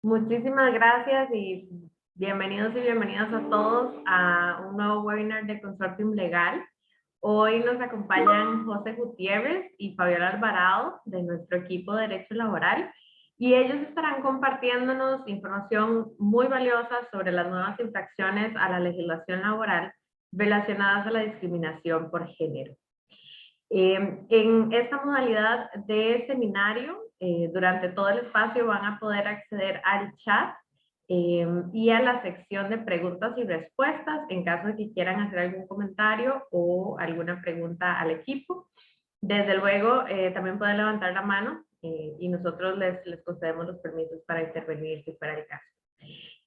Muchísimas gracias y bienvenidos y bienvenidas a todos a un nuevo webinar de Consortium Legal. Hoy nos acompañan José Gutiérrez y Fabiola Alvarado de nuestro equipo de Derecho Laboral y ellos estarán compartiéndonos información muy valiosa sobre las nuevas infracciones a la legislación laboral relacionadas a la discriminación por género. En esta modalidad de seminario, durante todo el espacio van a poder acceder al chat y a la sección de preguntas y respuestas en caso de que quieran hacer algún comentario o alguna pregunta al equipo. Desde luego, también pueden levantar la mano y nosotros les concedemos los permisos para intervenir si fuera el caso.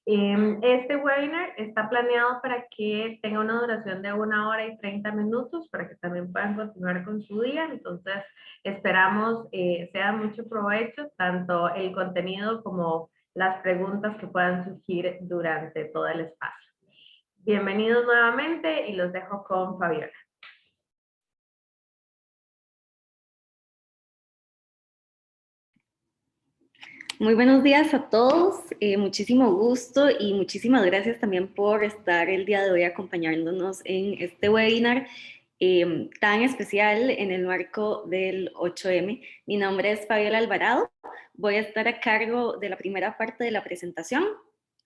Este webinar está planeado para que tenga una duración de 1 hora y 30 minutos para que también puedan continuar con su día. Entonces, esperamos sea de mucho provecho tanto el contenido como las preguntas que puedan surgir durante todo el espacio. Bienvenidos nuevamente y los dejo con Fabiola. Muy buenos días a todos, muchísimo gusto y muchísimas gracias también por estar el día de hoy acompañándonos en este webinar tan especial en el marco del 8M. Mi nombre es Fabiola Alvarado, voy a estar a cargo de la primera parte de la presentación.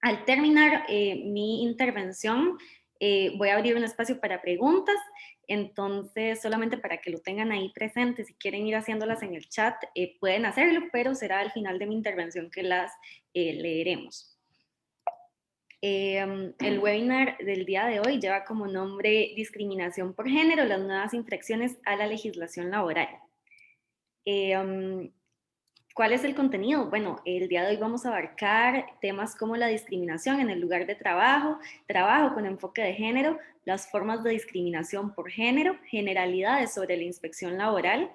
Al terminar mi intervención, voy a abrir un espacio para preguntas. Entonces, solamente para que lo tengan ahí presente, si quieren ir haciéndolas en el chat, pueden hacerlo, pero será al final de mi intervención que las leeremos. El webinar del día de hoy lleva como nombre Discriminación por género, las nuevas infracciones a la legislación laboral. ¿Cuál es el contenido? Bueno, el día de hoy vamos a abarcar temas como la discriminación en el lugar de trabajo, trabajo con enfoque de género, las formas de discriminación por género, generalidades sobre la inspección laboral,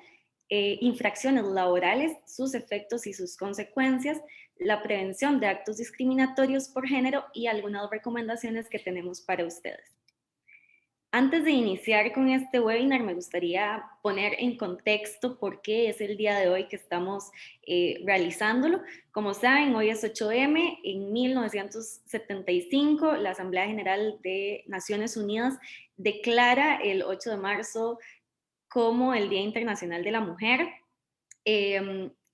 infracciones laborales, sus efectos y sus consecuencias, la prevención de actos discriminatorios por género y algunas recomendaciones que tenemos para ustedes. Antes de iniciar con este webinar, me gustaría poner en contexto por qué es el día de hoy que estamos realizándolo. Como saben, hoy es 8M. En 1975, la Asamblea General de Naciones Unidas declara el 8 de marzo como el Día Internacional de la Mujer.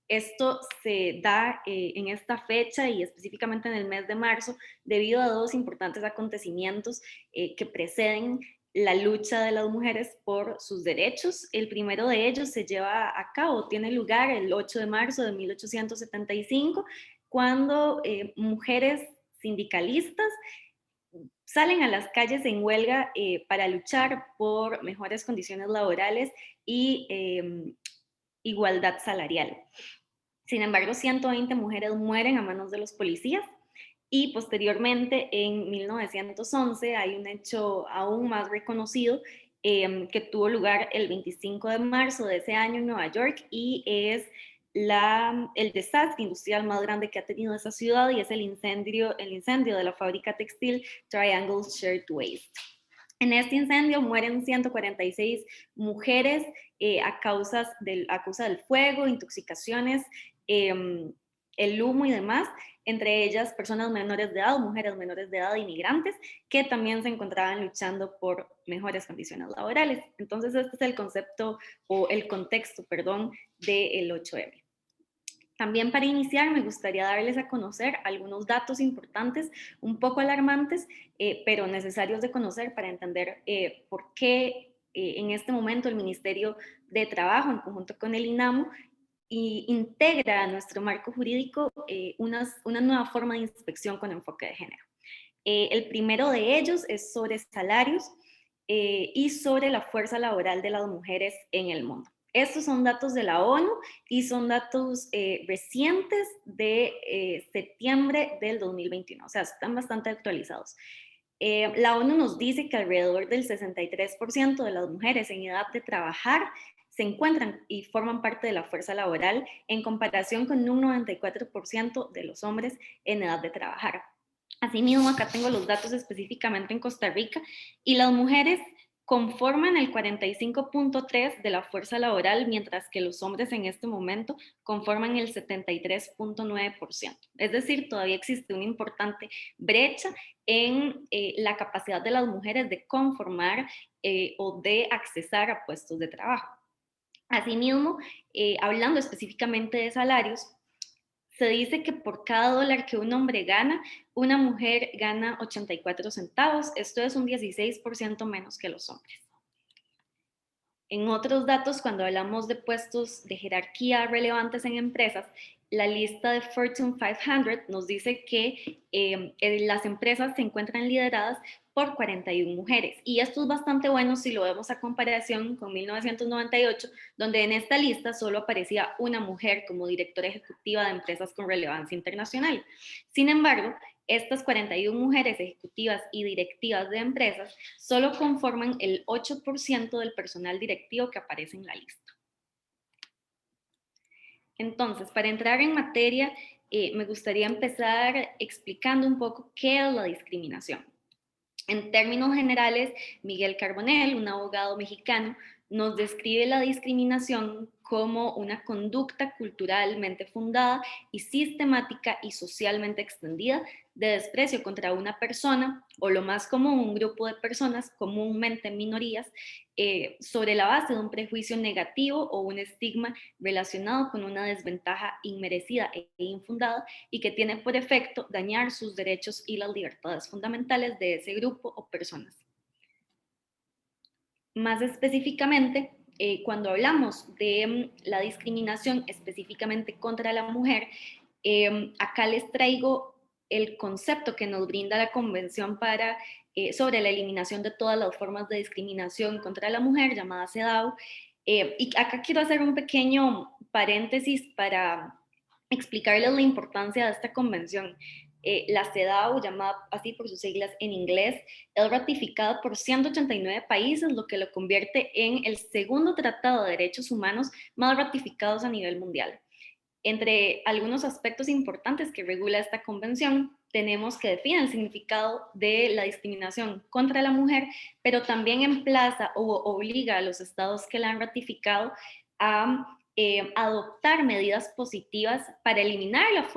Esto se da en esta fecha y específicamente en el mes de marzo debido a dos importantes acontecimientos que preceden la lucha de las mujeres por sus derechos. El primero de ellos se lleva a cabo, tiene lugar el 8 de marzo de 1875, cuando mujeres sindicalistas salen a las calles en huelga para luchar por mejores condiciones laborales y igualdad salarial. Sin embargo, 120 mujeres mueren a manos de los policías y posteriormente en 1911 hay un hecho aún más reconocido que tuvo lugar el 25 de marzo de ese año en Nueva York y es el desastre industrial más grande que ha tenido esa ciudad y es el incendio de la fábrica textil Triangle Shirtwaist. En este incendio mueren 146 mujeres a causa del fuego, intoxicaciones, el humo y demás, entre ellas personas menores de edad, mujeres menores de edad, inmigrantes, que también se encontraban luchando por mejores condiciones laborales. Entonces, este es el concepto o el contexto, perdón, del 8M. También para iniciar me gustaría darles a conocer algunos datos importantes, un poco alarmantes, pero necesarios de conocer para entender por qué en este momento el Ministerio de Trabajo, en conjunto con el INAMU, integra a nuestro marco jurídico una nueva forma de inspección con enfoque de género. El primero de ellos es sobre salarios y sobre la fuerza laboral de las mujeres en el mundo. Estos son datos de la ONU y son datos recientes de septiembre del 2021, o sea, están bastante actualizados. La ONU nos dice que alrededor del 63% de las mujeres en edad de trabajar se encuentran y forman parte de la fuerza laboral en comparación con un 94% de los hombres en edad de trabajar. Asimismo, acá tengo los datos específicamente en Costa Rica y las mujeres conforman el 45.3% de la fuerza laboral, mientras que los hombres en este momento conforman el 73.9%. Es decir, todavía existe una importante brecha en la capacidad de las mujeres de conformar o de accesar a puestos de trabajo. Asimismo, hablando específicamente de salarios, se dice que por cada dólar que un hombre gana, una mujer gana 84 centavos. Esto es un 16% menos que los hombres. En otros datos, cuando hablamos de puestos de jerarquía relevantes en empresas, la lista de Fortune 500 nos dice que las empresas se encuentran lideradas por 41 mujeres. Y esto es bastante bueno si lo vemos a comparación con 1998, donde en esta lista solo aparecía una mujer como directora ejecutiva de empresas con relevancia internacional. Sin embargo, estas 41 mujeres ejecutivas y directivas de empresas solo conforman el 8% del personal directivo que aparece en la lista. Entonces, para entrar en materia, me gustaría empezar explicando un poco qué es la discriminación. En términos generales, Miguel Carbonell, un abogado mexicano, nos describe la discriminación como una conducta culturalmente fundada y sistemática y socialmente extendida de desprecio contra una persona o, lo más común, un grupo de personas, comúnmente minorías, sobre la base de un prejuicio negativo o un estigma relacionado con una desventaja inmerecida e infundada y que tiene por efecto dañar sus derechos y las libertades fundamentales de ese grupo o personas. Más específicamente, cuando hablamos de la discriminación específicamente contra la mujer, acá les traigo el concepto que nos brinda la Convención sobre la eliminación de todas las formas de discriminación contra la mujer, llamada CEDAW. Y acá quiero hacer un pequeño paréntesis para explicarles la importancia de esta convención. La CEDAW, llamada así por sus siglas en inglés, es ratificada por 189 países, lo que lo convierte en el segundo tratado de derechos humanos más ratificados a nivel mundial. Entre algunos aspectos importantes que regula esta convención, tenemos que define el significado de la discriminación contra la mujer, pero también emplaza o obliga a los estados que la han ratificado a adoptar medidas positivas para eliminar las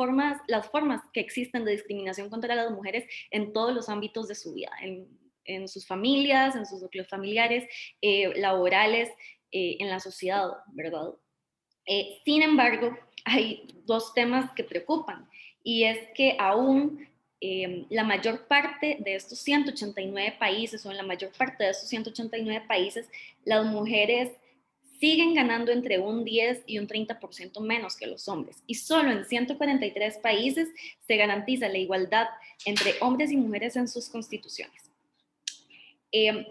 formas que existen de discriminación contra las mujeres en todos los ámbitos de su vida, en sus familias, en sus núcleos familiares, laborales, en la sociedad, ¿verdad? Sin embargo, hay dos temas que preocupan, y es que aún la mayor parte de estos 189 países, o en la mayor parte de estos 189 países, las mujeres siguen ganando entre un 10 y un 30% menos que los hombres. Y solo en 143 países se garantiza la igualdad entre hombres y mujeres en sus constituciones.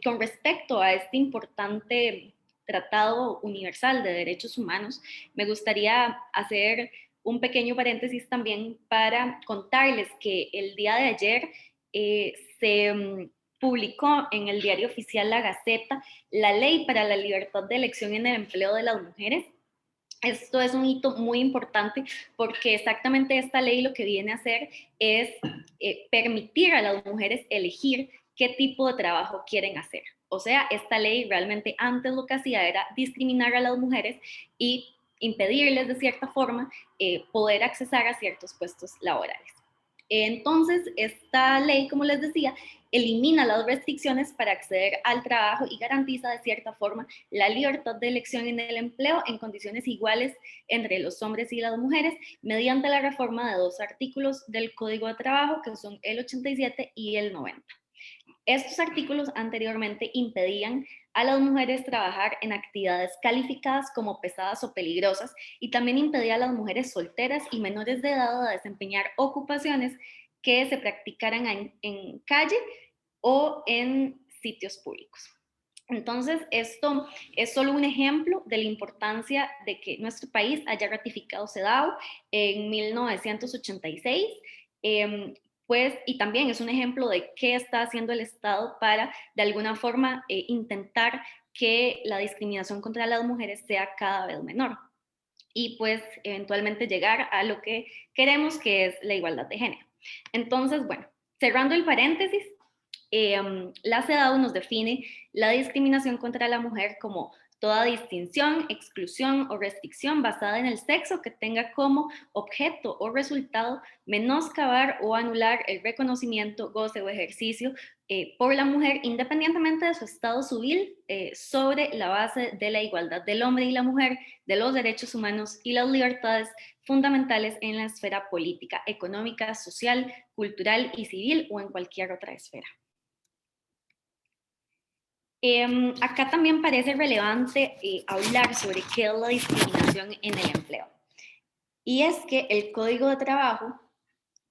Con respecto a este importante Tratado Universal de Derechos Humanos, me gustaría hacer un pequeño paréntesis también para contarles que el día de ayer se publicó en el diario oficial La Gaceta la Ley para la Libertad de Elección en el Empleo de las Mujeres. Esto es un hito muy importante porque exactamente esta ley lo que viene a hacer es permitir a las mujeres elegir qué tipo de trabajo quieren hacer. O sea, esta ley realmente antes lo que hacía era discriminar a las mujeres y impedirles de cierta forma poder accesar a ciertos puestos laborales. Entonces, esta ley, como les decía, elimina las restricciones para acceder al trabajo y garantiza de cierta forma la libertad de elección en el empleo en condiciones iguales entre los hombres y las mujeres mediante la reforma de dos artículos del Código de Trabajo, que son el 87 y el 90. Estos artículos anteriormente impedían a las mujeres trabajar en actividades calificadas como pesadas o peligrosas, y también impedía a las mujeres solteras y menores de edad a desempeñar ocupaciones que se practicaran en calle o en sitios públicos. Entonces, esto es solo un ejemplo de la importancia de que nuestro país haya ratificado CEDAW en 1986. Pues, y también es un ejemplo de qué está haciendo el Estado para, de alguna forma, intentar que la discriminación contra las mujeres sea cada vez menor y pues eventualmente llegar a lo que queremos, que es la igualdad de género. Entonces, bueno, cerrando el paréntesis, La CEDAW nos define la discriminación contra la mujer como toda distinción, exclusión o restricción basada en el sexo que tenga como objeto o resultado menoscabar o anular el reconocimiento, goce o ejercicio por la mujer, independientemente de su estado civil, sobre la base de la igualdad del hombre y la mujer, de los derechos humanos y las libertades fundamentales en la esfera política, económica, social, cultural y civil o en cualquier otra esfera. Acá también parece relevante hablar sobre qué es la discriminación en el empleo. Y es que el Código de Trabajo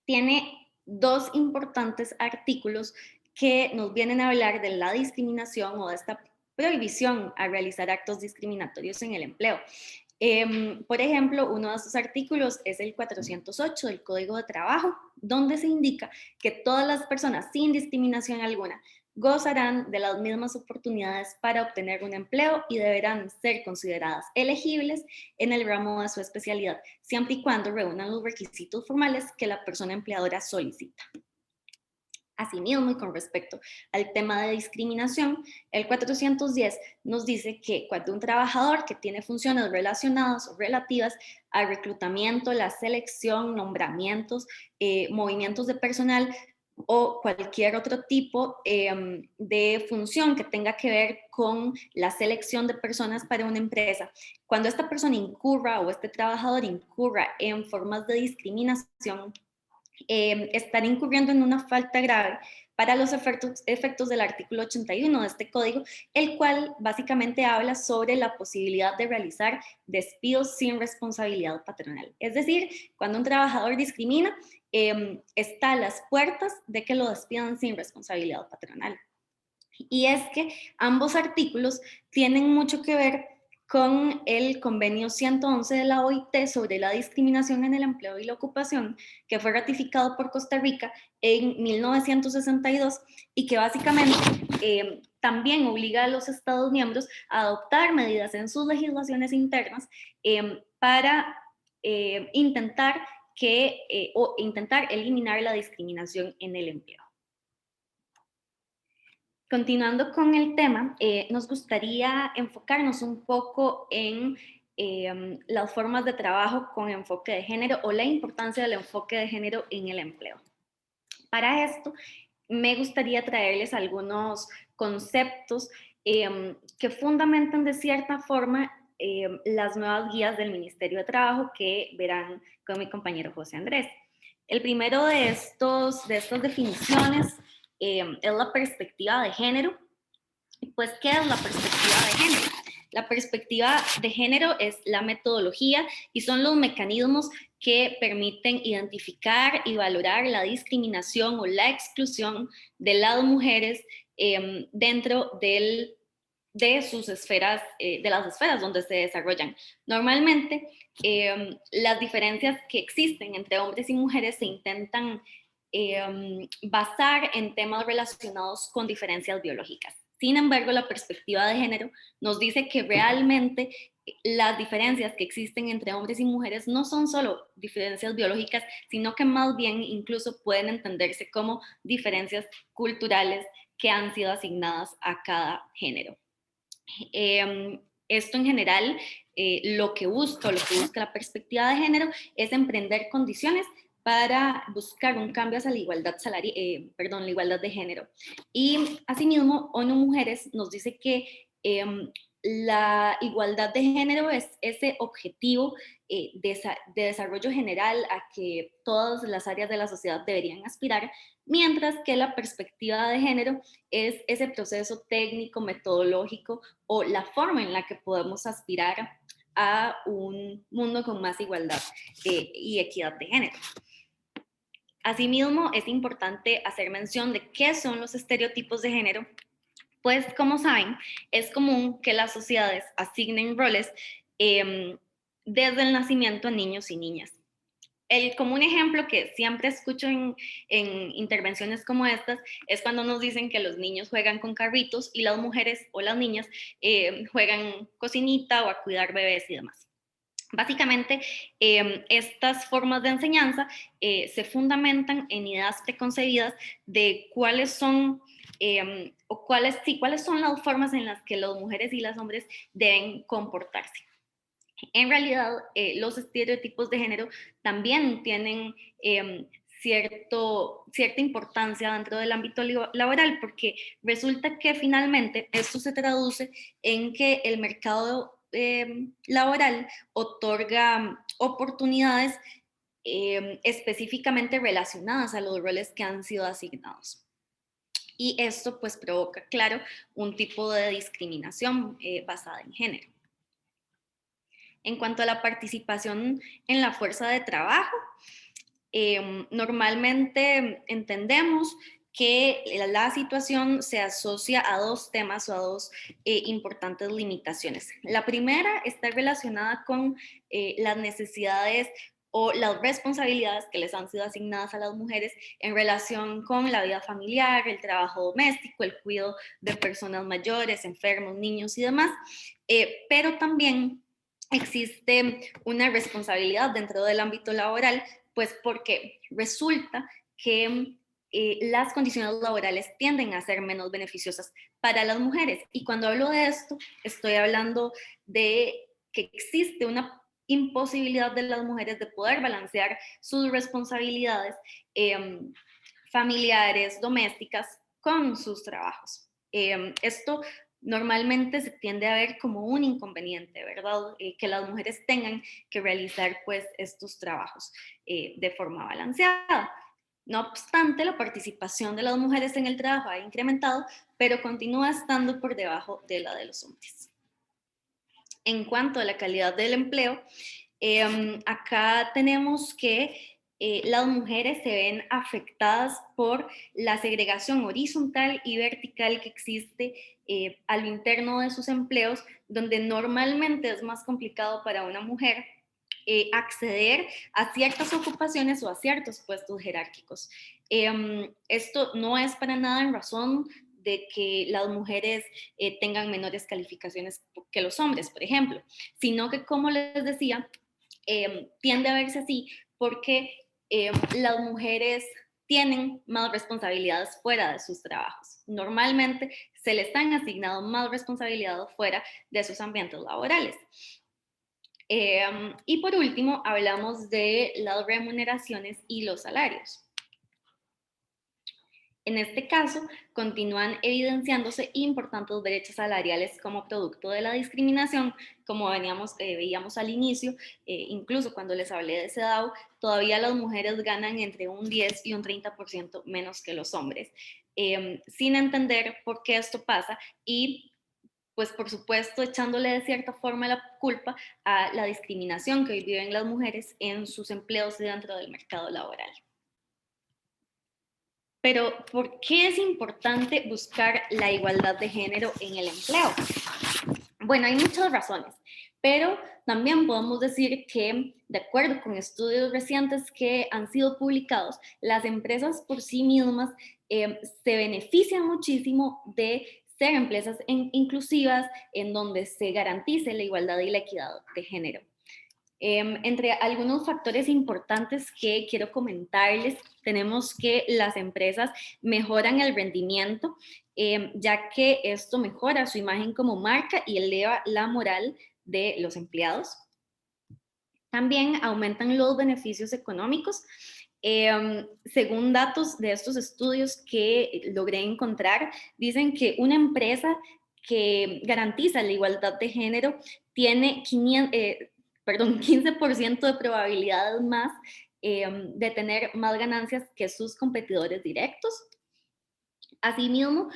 tiene dos importantes artículos que nos vienen a hablar de la discriminación o de esta prohibición a realizar actos discriminatorios en el empleo. Por ejemplo, uno de esos artículos es el 408 del Código de Trabajo, donde se indica que todas las personas sin discriminación alguna gozarán de las mismas oportunidades para obtener un empleo y deberán ser consideradas elegibles en el ramo de su especialidad, siempre y cuando reúnan los requisitos formales que la persona empleadora solicita. Asimismo, y con respecto al tema de discriminación, el 410 nos dice que cuando un trabajador que tiene funciones relacionadas o relativas al reclutamiento, la selección, nombramientos, movimientos de personal o cualquier otro tipo de función que tenga que ver con la selección de personas para una empresa, cuando esta persona incurra o este trabajador incurra en formas de discriminación, estar incurriendo en una falta grave para los efectos del artículo 81 de este código, el cual básicamente habla sobre la posibilidad de realizar despidos sin responsabilidad patronal. Es decir, cuando un trabajador discrimina, está a las puertas de que lo despidan sin responsabilidad patronal. Y es que ambos artículos tienen mucho que ver con el convenio 111 de la OIT sobre la discriminación en el empleo y la ocupación, que fue ratificado por Costa Rica en 1962 y que básicamente también obliga a los Estados miembros a adoptar medidas en sus legislaciones internas para intentar eliminar la discriminación en el empleo. Continuando con el tema, nos gustaría enfocarnos un poco en las formas de trabajo con enfoque de género o la importancia del enfoque de género en el empleo. Para esto, me gustaría traerles algunos conceptos que fundamentan de cierta forma las nuevas guías del Ministerio de Trabajo que verán con mi compañero José Andrés. El primero de estas definiciones es la perspectiva de género. Pues, ¿qué es la perspectiva de género? La perspectiva de género es la metodología y son los mecanismos que permiten identificar y valorar la discriminación o la exclusión de las mujeres dentro de sus esferas, de las esferas donde se desarrollan. Normalmente, las diferencias que existen entre hombres y mujeres se intentan basar en temas relacionados con diferencias biológicas. Sin embargo, la perspectiva de género nos dice que realmente las diferencias que existen entre hombres y mujeres no son solo diferencias biológicas, sino que más bien incluso pueden entenderse como diferencias culturales que han sido asignadas a cada género. Esto en general, lo que busca la perspectiva de género es emprender condiciones para buscar un cambio hacia la igualdad la igualdad de género. Y asimismo, ONU Mujeres nos dice que la igualdad de género es ese objetivo de desarrollo general a que todas las áreas de la sociedad deberían aspirar, mientras que la perspectiva de género es ese proceso técnico, metodológico o la forma en la que podemos aspirar a un mundo con más igualdad y equidad de género. Asimismo, es importante hacer mención de qué son los estereotipos de género. Pues, como saben, es común que las sociedades asignen roles desde el nacimiento a niños y niñas. El común ejemplo que siempre escucho en intervenciones como estas es cuando nos dicen que los niños juegan con carritos y las mujeres o las niñas juegan cocinita o a cuidar bebés y demás. Básicamente, estas formas de enseñanza se fundamentan en ideas preconcebidas de cuáles son o cuáles son las formas en las que las mujeres y los hombres deben comportarse. En realidad, los estereotipos de género también tienen cierta importancia dentro del ámbito laboral, porque resulta que finalmente esto se traduce en que el mercado laboral otorga oportunidades específicamente relacionadas a los roles que han sido asignados. Y esto pues provoca, claro, un tipo de discriminación basada en género. En cuanto a la participación en la fuerza de trabajo, normalmente entendemos que la situación se asocia a dos temas o a dos importantes limitaciones. La primera está relacionada con las necesidades o las responsabilidades que les han sido asignadas a las mujeres en relación con la vida familiar, el trabajo doméstico, el cuidado de personas mayores, enfermos, niños y demás, pero también existe una responsabilidad dentro del ámbito laboral, pues porque resulta que las condiciones laborales tienden a ser menos beneficiosas para las mujeres. Y cuando hablo de esto, estoy hablando de que existe una imposibilidad de las mujeres de poder balancear sus responsabilidades familiares, domésticas, con sus trabajos. Esto normalmente se tiende a ver como un inconveniente, ¿verdad? Que las mujeres tengan que realizar pues estos trabajos de forma balanceada. No obstante, la participación de las mujeres en el trabajo ha incrementado, pero continúa estando por debajo de la de los hombres. En cuanto a la calidad del empleo, acá tenemos que las mujeres se ven afectadas por la segregación horizontal y vertical que existe a lo interno de sus empleos, donde normalmente es más complicado para una mujer acceder a ciertas ocupaciones o a ciertos puestos jerárquicos. Esto no es para nada en razón de que las mujeres tengan menores calificaciones que los hombres, por ejemplo, sino que, como les decía, tiende a verse así porque las mujeres tienen más responsabilidades fuera de sus trabajos. Normalmente se les han asignado más responsabilidades fuera de sus ambientes laborales. Y por último, hablamos de las remuneraciones y los salarios. En este caso, continúan evidenciándose importantes brechas salariales como producto de la discriminación, como veíamos al inicio, incluso cuando les hablé de CEDAW, todavía las mujeres ganan entre un 10 y un 30% menos que los hombres, sin entender por qué esto pasa y pues por supuesto echándole de cierta forma la culpa a la discriminación que hoy viven las mujeres en sus empleos dentro del mercado laboral. Pero, ¿por qué es importante buscar la igualdad de género en el empleo? Bueno, hay muchas razones, pero también podemos decir que, de acuerdo con estudios recientes que han sido publicados, las empresas por sí mismas se benefician muchísimo de ser empresas inclusivas en donde se garantice la igualdad y la equidad de género. Entre algunos factores importantes que quiero comentarles, tenemos que las empresas mejoran el rendimiento, ya que esto mejora su imagen como marca y eleva la moral de los empleados. También aumentan los beneficios económicos. Según datos de estos estudios que logré encontrar, dicen que una empresa que garantiza la igualdad de género tiene 15% de probabilidades más de tener más ganancias que sus competidores directos. Asimismo,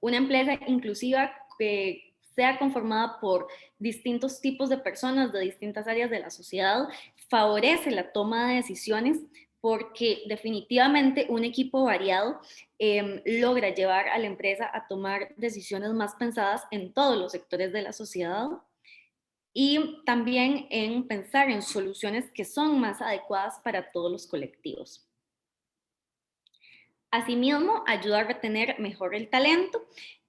una empresa inclusiva que sea conformada por distintos tipos de personas de distintas áreas de la sociedad favorece la toma de decisiones porque definitivamente un equipo variado logra llevar a la empresa a tomar decisiones más pensadas en todos los sectores de la sociedad y también en pensar en soluciones que son más adecuadas para todos los colectivos. Asimismo, ayuda a retener mejor el talento,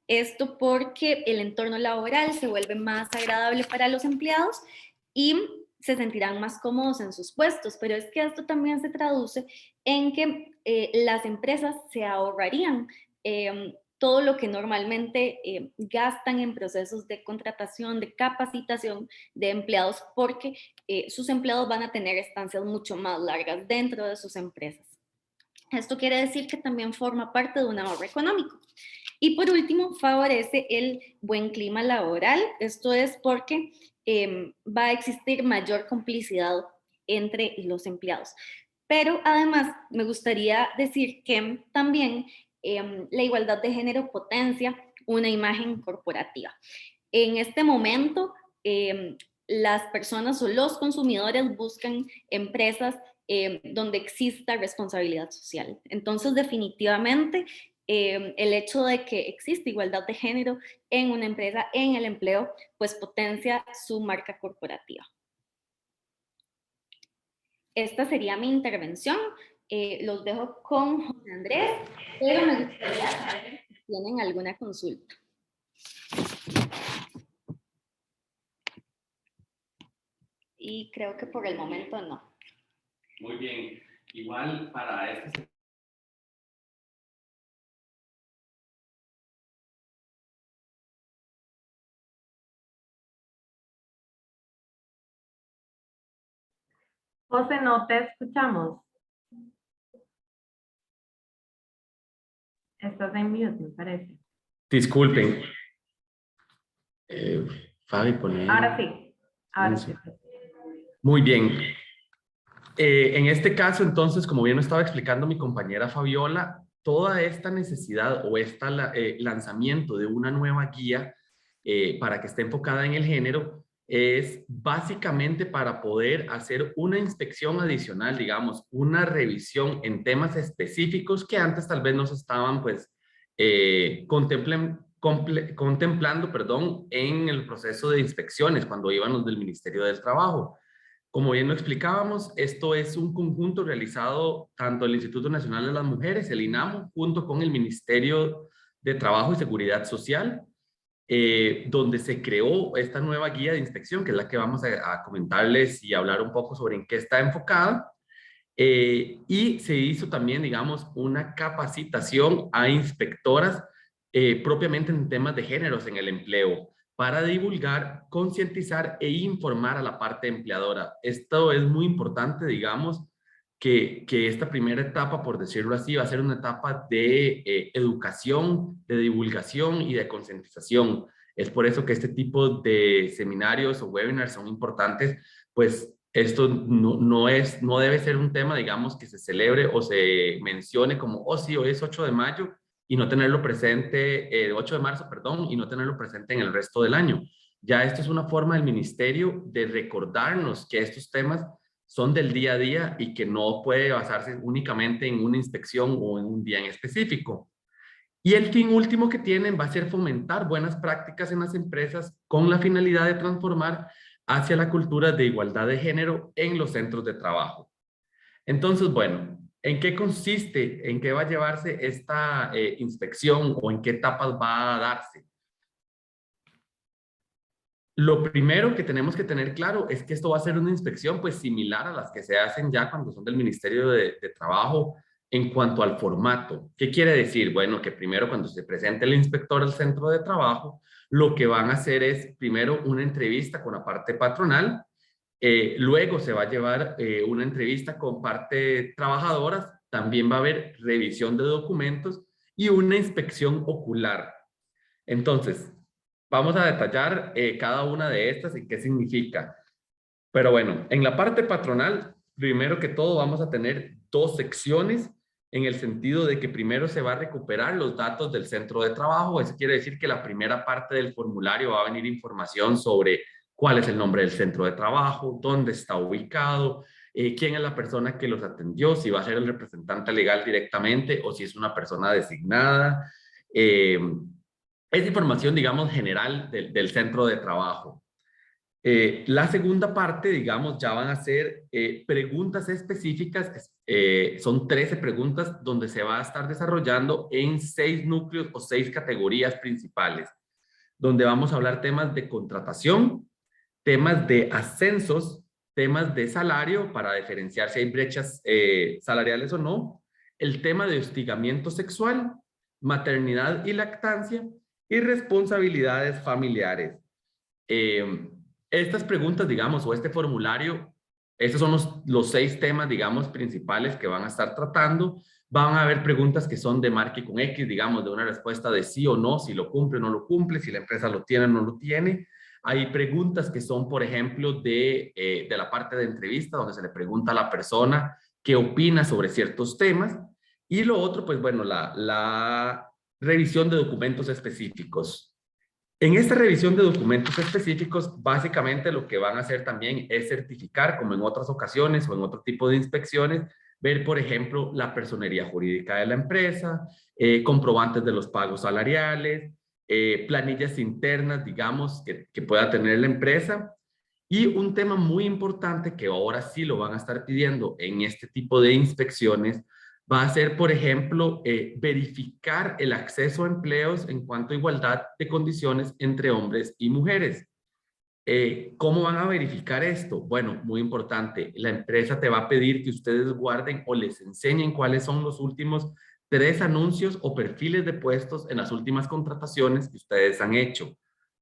esto porque el entorno laboral se vuelve más agradable para los empleados y se sentirán más cómodos en sus puestos, pero es que esto también se traduce en que las empresas se ahorrarían todo lo que normalmente gastan en procesos de contratación, de capacitación de empleados, porque sus empleados van a tener estancias mucho más largas dentro de sus empresas. Esto quiere decir que también forma parte de un ahorro económico. Y por último, favorece el buen clima laboral. Esto es porque va a existir mayor complicidad entre los empleados. Pero además me gustaría decir que también la igualdad de género potencia una imagen corporativa. En este momento, las personas o los consumidores buscan empresas donde exista responsabilidad social. Entonces, definitivamente, el hecho de que existe igualdad de género en una empresa, en el empleo, pues potencia su marca corporativa. Esta sería mi intervención. Los dejo con José Andrés, pero me gustaría saber si tienen alguna consulta. Y creo que por el momento no. Muy bien. Igual para este... José, no te escuchamos. Estás en mute, me parece. Disculpen. Fabi, poné... Ahora sí. Ahora sí. Muy bien. En este caso, entonces, como bien lo estaba explicando mi compañera Fabiola, toda esta necesidad o este lanzamiento de una nueva guía para que esté enfocada en el género es básicamente para poder hacer una inspección adicional, digamos, una revisión en temas específicos que antes tal vez no se estaban, pues, contemplando, perdón, en el proceso de inspecciones cuando iban los del Ministerio del Trabajo. Como bien lo explicábamos, esto es un conjunto realizado tanto el Instituto Nacional de las Mujeres, el INAMO, junto con el Ministerio de Trabajo y Seguridad Social, donde se creó esta nueva guía de inspección, que es la que vamos a comentarles y hablar un poco sobre en qué está enfocada. Y se hizo también, digamos, una capacitación a inspectoras propiamente en temas de géneros en el empleo, para divulgar, concientizar e informar a la parte empleadora. Esto es muy importante, digamos, que esta primera etapa, por decirlo así, va a ser una etapa de educación, de divulgación y de concientización. Es por eso que este tipo de seminarios o webinars son importantes, pues esto no debe ser un tema, digamos, que se celebre o se mencione como, oh sí, hoy es 8 de mayo, y no tenerlo presente, 8 de marzo, perdón, y no tenerlo presente en el resto del año. Ya esto es una forma del ministerio de recordarnos que estos temas son del día a día y que no puede basarse únicamente en una inspección o en un día en específico. Y el fin último que tienen va a ser fomentar buenas prácticas en las empresas con la finalidad de transformar hacia la cultura de igualdad de género en los centros de trabajo. Entonces, bueno, ¿en qué consiste? ¿En qué va a llevarse esta inspección o en qué etapas va a darse? Lo primero que tenemos que tener claro es que esto va a ser una inspección pues similar a las que se hacen ya cuando son del Ministerio de Trabajo en cuanto al formato. ¿Qué quiere decir? Bueno, que primero cuando se presente el inspector al centro de trabajo, lo que van a hacer es primero una entrevista con la parte patronal, luego se va a llevar una entrevista con parte trabajadoras, también va a haber revisión de documentos y una inspección ocular. Entonces, vamos a detallar cada una de estas y qué significa. Pero bueno, en la parte patronal, primero que todo vamos a tener dos secciones en el sentido de que primero se va a recuperar los datos del centro de trabajo. Eso quiere decir que la primera parte del formulario va a venir información sobre cuál es el nombre del centro de trabajo, dónde está ubicado, quién es la persona que los atendió, si va a ser el representante legal directamente o si es una persona designada. Es información, digamos, general del centro de trabajo. La segunda parte, digamos, ya van a ser preguntas específicas, son 13 preguntas donde se va a estar desarrollando en 6 núcleos o 6 categorías principales, donde vamos a hablar temas de contratación, temas de ascensos, temas de salario para diferenciar si hay brechas salariales o no, el tema de hostigamiento sexual, maternidad y lactancia y responsabilidades familiares. Estas preguntas, digamos, o este formulario, estos son los 6 temas, digamos, principales que van a estar tratando. Van a haber preguntas que son de marque con X, digamos, de una respuesta de sí o no, si lo cumple o no lo cumple, si la empresa lo tiene o no lo tiene. Hay preguntas que son, por ejemplo, de la parte de entrevista, donde se le pregunta a la persona qué opina sobre ciertos temas. Y lo otro, pues bueno, la revisión de documentos específicos. En esta revisión de documentos específicos, básicamente lo que van a hacer también es certificar, como en otras ocasiones o en otro tipo de inspecciones, ver, por ejemplo, la personería jurídica de la empresa, comprobantes de los pagos salariales, planillas internas, digamos, que pueda tener la empresa. Y un tema muy importante que ahora sí lo van a estar pidiendo en este tipo de inspecciones va a ser, por ejemplo, verificar el acceso a empleos en cuanto a igualdad de condiciones entre hombres y mujeres. ¿Cómo van a verificar esto? Bueno, muy importante, la empresa te va a pedir que ustedes guarden o les enseñen cuáles son los últimos 3 anuncios o perfiles de puestos en las últimas contrataciones que ustedes han hecho.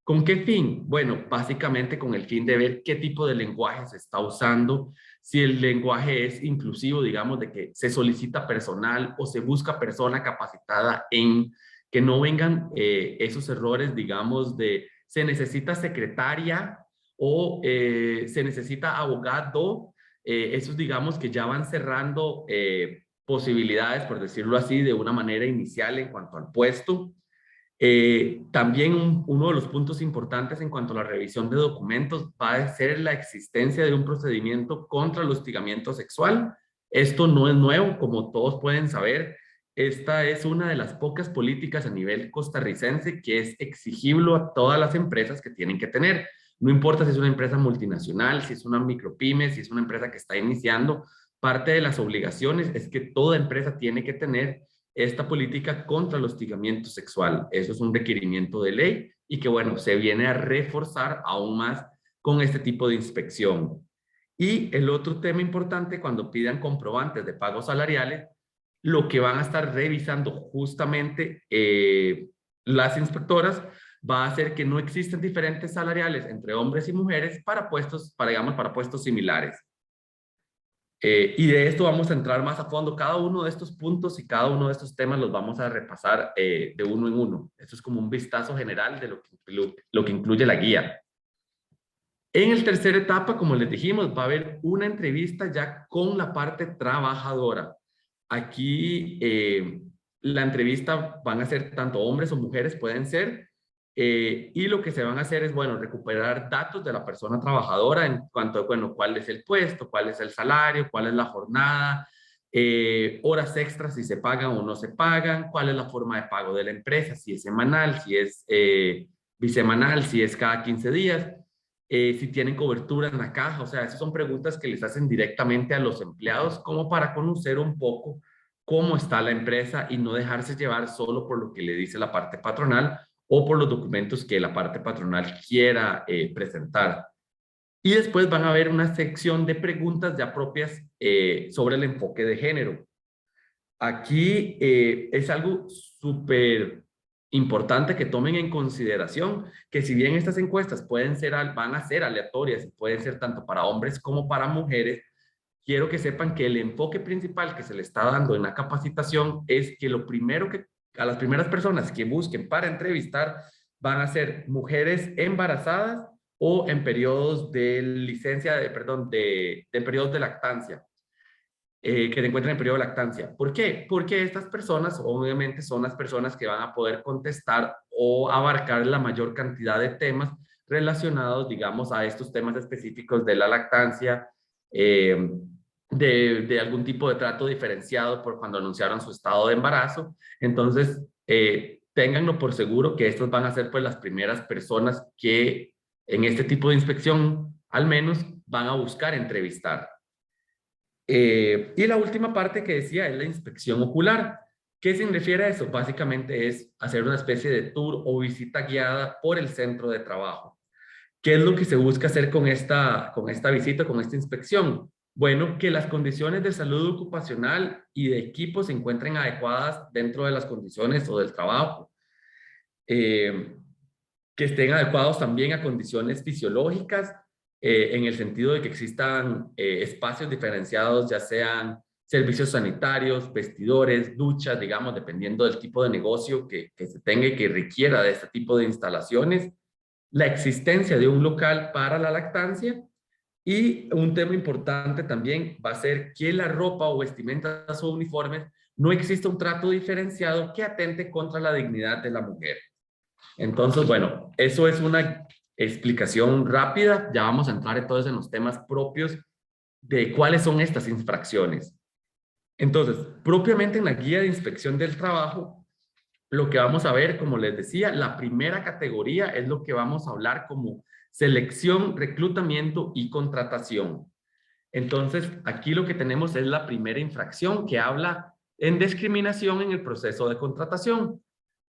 ¿Con qué fin? Bueno, básicamente con el fin de ver qué tipo de lenguaje se está usando, si el lenguaje es inclusivo, digamos, de que se solicita personal o se busca persona capacitada en que no vengan esos errores, digamos, de se necesita secretaria o se necesita abogado. Esos, digamos, que ya van cerrando posibilidades, por decirlo así, de una manera inicial en cuanto al puesto. También uno de los puntos importantes en cuanto a la revisión de documentos va a ser la existencia de un procedimiento contra el hostigamiento sexual. Esto no es nuevo, como todos pueden saber. Esta es una de las pocas políticas a nivel costarricense que es exigible a todas las empresas que tienen que tener. No importa si es una empresa multinacional, si es una micropyme, si es una empresa que está iniciando, parte de las obligaciones es que toda empresa tiene que tener esta política contra el hostigamiento sexual. Eso es un requerimiento de ley y que, bueno, se viene a reforzar aún más con este tipo de inspección. Y el otro tema importante, cuando pidan comprobantes de pagos salariales, lo que van a estar revisando justamente las inspectoras va a hacer que no existen diferentes salariales entre hombres y mujeres para puestos, digamos, para puestos similares. Y de esto vamos a entrar más a fondo. Cada uno de estos puntos y cada uno de estos temas los vamos a repasar de uno en uno. Esto es como un vistazo general de lo que incluye la guía. En el tercera etapa, como les dijimos, va a haber una entrevista ya con la parte trabajadora. Aquí la entrevista van a ser tanto hombres o mujeres, pueden ser, y lo que se van a hacer es, bueno, recuperar datos de la persona trabajadora en cuanto a, bueno, cuál es el puesto, cuál es el salario, cuál es la jornada, horas extras si se pagan o no se pagan, cuál es la forma de pago de la empresa, si es semanal, si es bisemanal, si es cada 15 días. Si tienen cobertura en la caja, o sea, esas son preguntas que les hacen directamente a los empleados como para conocer un poco cómo está la empresa y no dejarse llevar solo por lo que le dice la parte patronal o por los documentos que la parte patronal quiera presentar. Y después van a haber una sección de preguntas ya propias sobre el enfoque de género. Aquí es algo súper importante que tomen en consideración que si bien estas encuestas van a ser aleatorias y pueden ser tanto para hombres como para mujeres, quiero que sepan que el enfoque principal que se le está dando en la capacitación es que lo primero que a las primeras personas que busquen para entrevistar van a ser mujeres embarazadas o en periodos de licencia, de periodos de lactancia. Que se encuentran en periodo de lactancia. ¿Por qué? Porque estas personas obviamente son las personas que van a poder contestar o abarcar la mayor cantidad de temas relacionados, digamos, a estos temas específicos de la lactancia, de algún tipo de trato diferenciado por cuando anunciaron su estado de embarazo. Entonces, ténganlo por seguro que estos van a ser pues las primeras personas que en este tipo de inspección, al menos, van a buscar entrevistar. Y la última parte que decía es la inspección ocular. ¿Qué se refiere a eso? Básicamente es hacer una especie de tour o visita guiada por el centro de trabajo. ¿Qué es lo que se busca hacer con esta visita, con esta inspección? Bueno, que las condiciones de salud ocupacional y de equipo se encuentren adecuadas dentro de las condiciones o del trabajo. Que estén adecuados también a condiciones fisiológicas, en el sentido de que existan espacios diferenciados, ya sean servicios sanitarios, vestidores, duchas, digamos, dependiendo del tipo de negocio que se tenga y que requiera de este tipo de instalaciones, la existencia de un local para la lactancia. Y un tema importante también va a ser que la ropa o vestimentas o uniformes no exista un trato diferenciado que atente contra la dignidad de la mujer. Entonces, bueno, eso es una explicación rápida. Ya vamos a entrar entonces en los temas propios de cuáles son estas infracciones. Entonces, propiamente en la guía de inspección del trabajo, lo que vamos a ver, como les decía, la primera categoría es lo que vamos a hablar como selección, reclutamiento y contratación. Entonces, aquí lo que tenemos es la primera infracción que habla en discriminación en el proceso de contratación.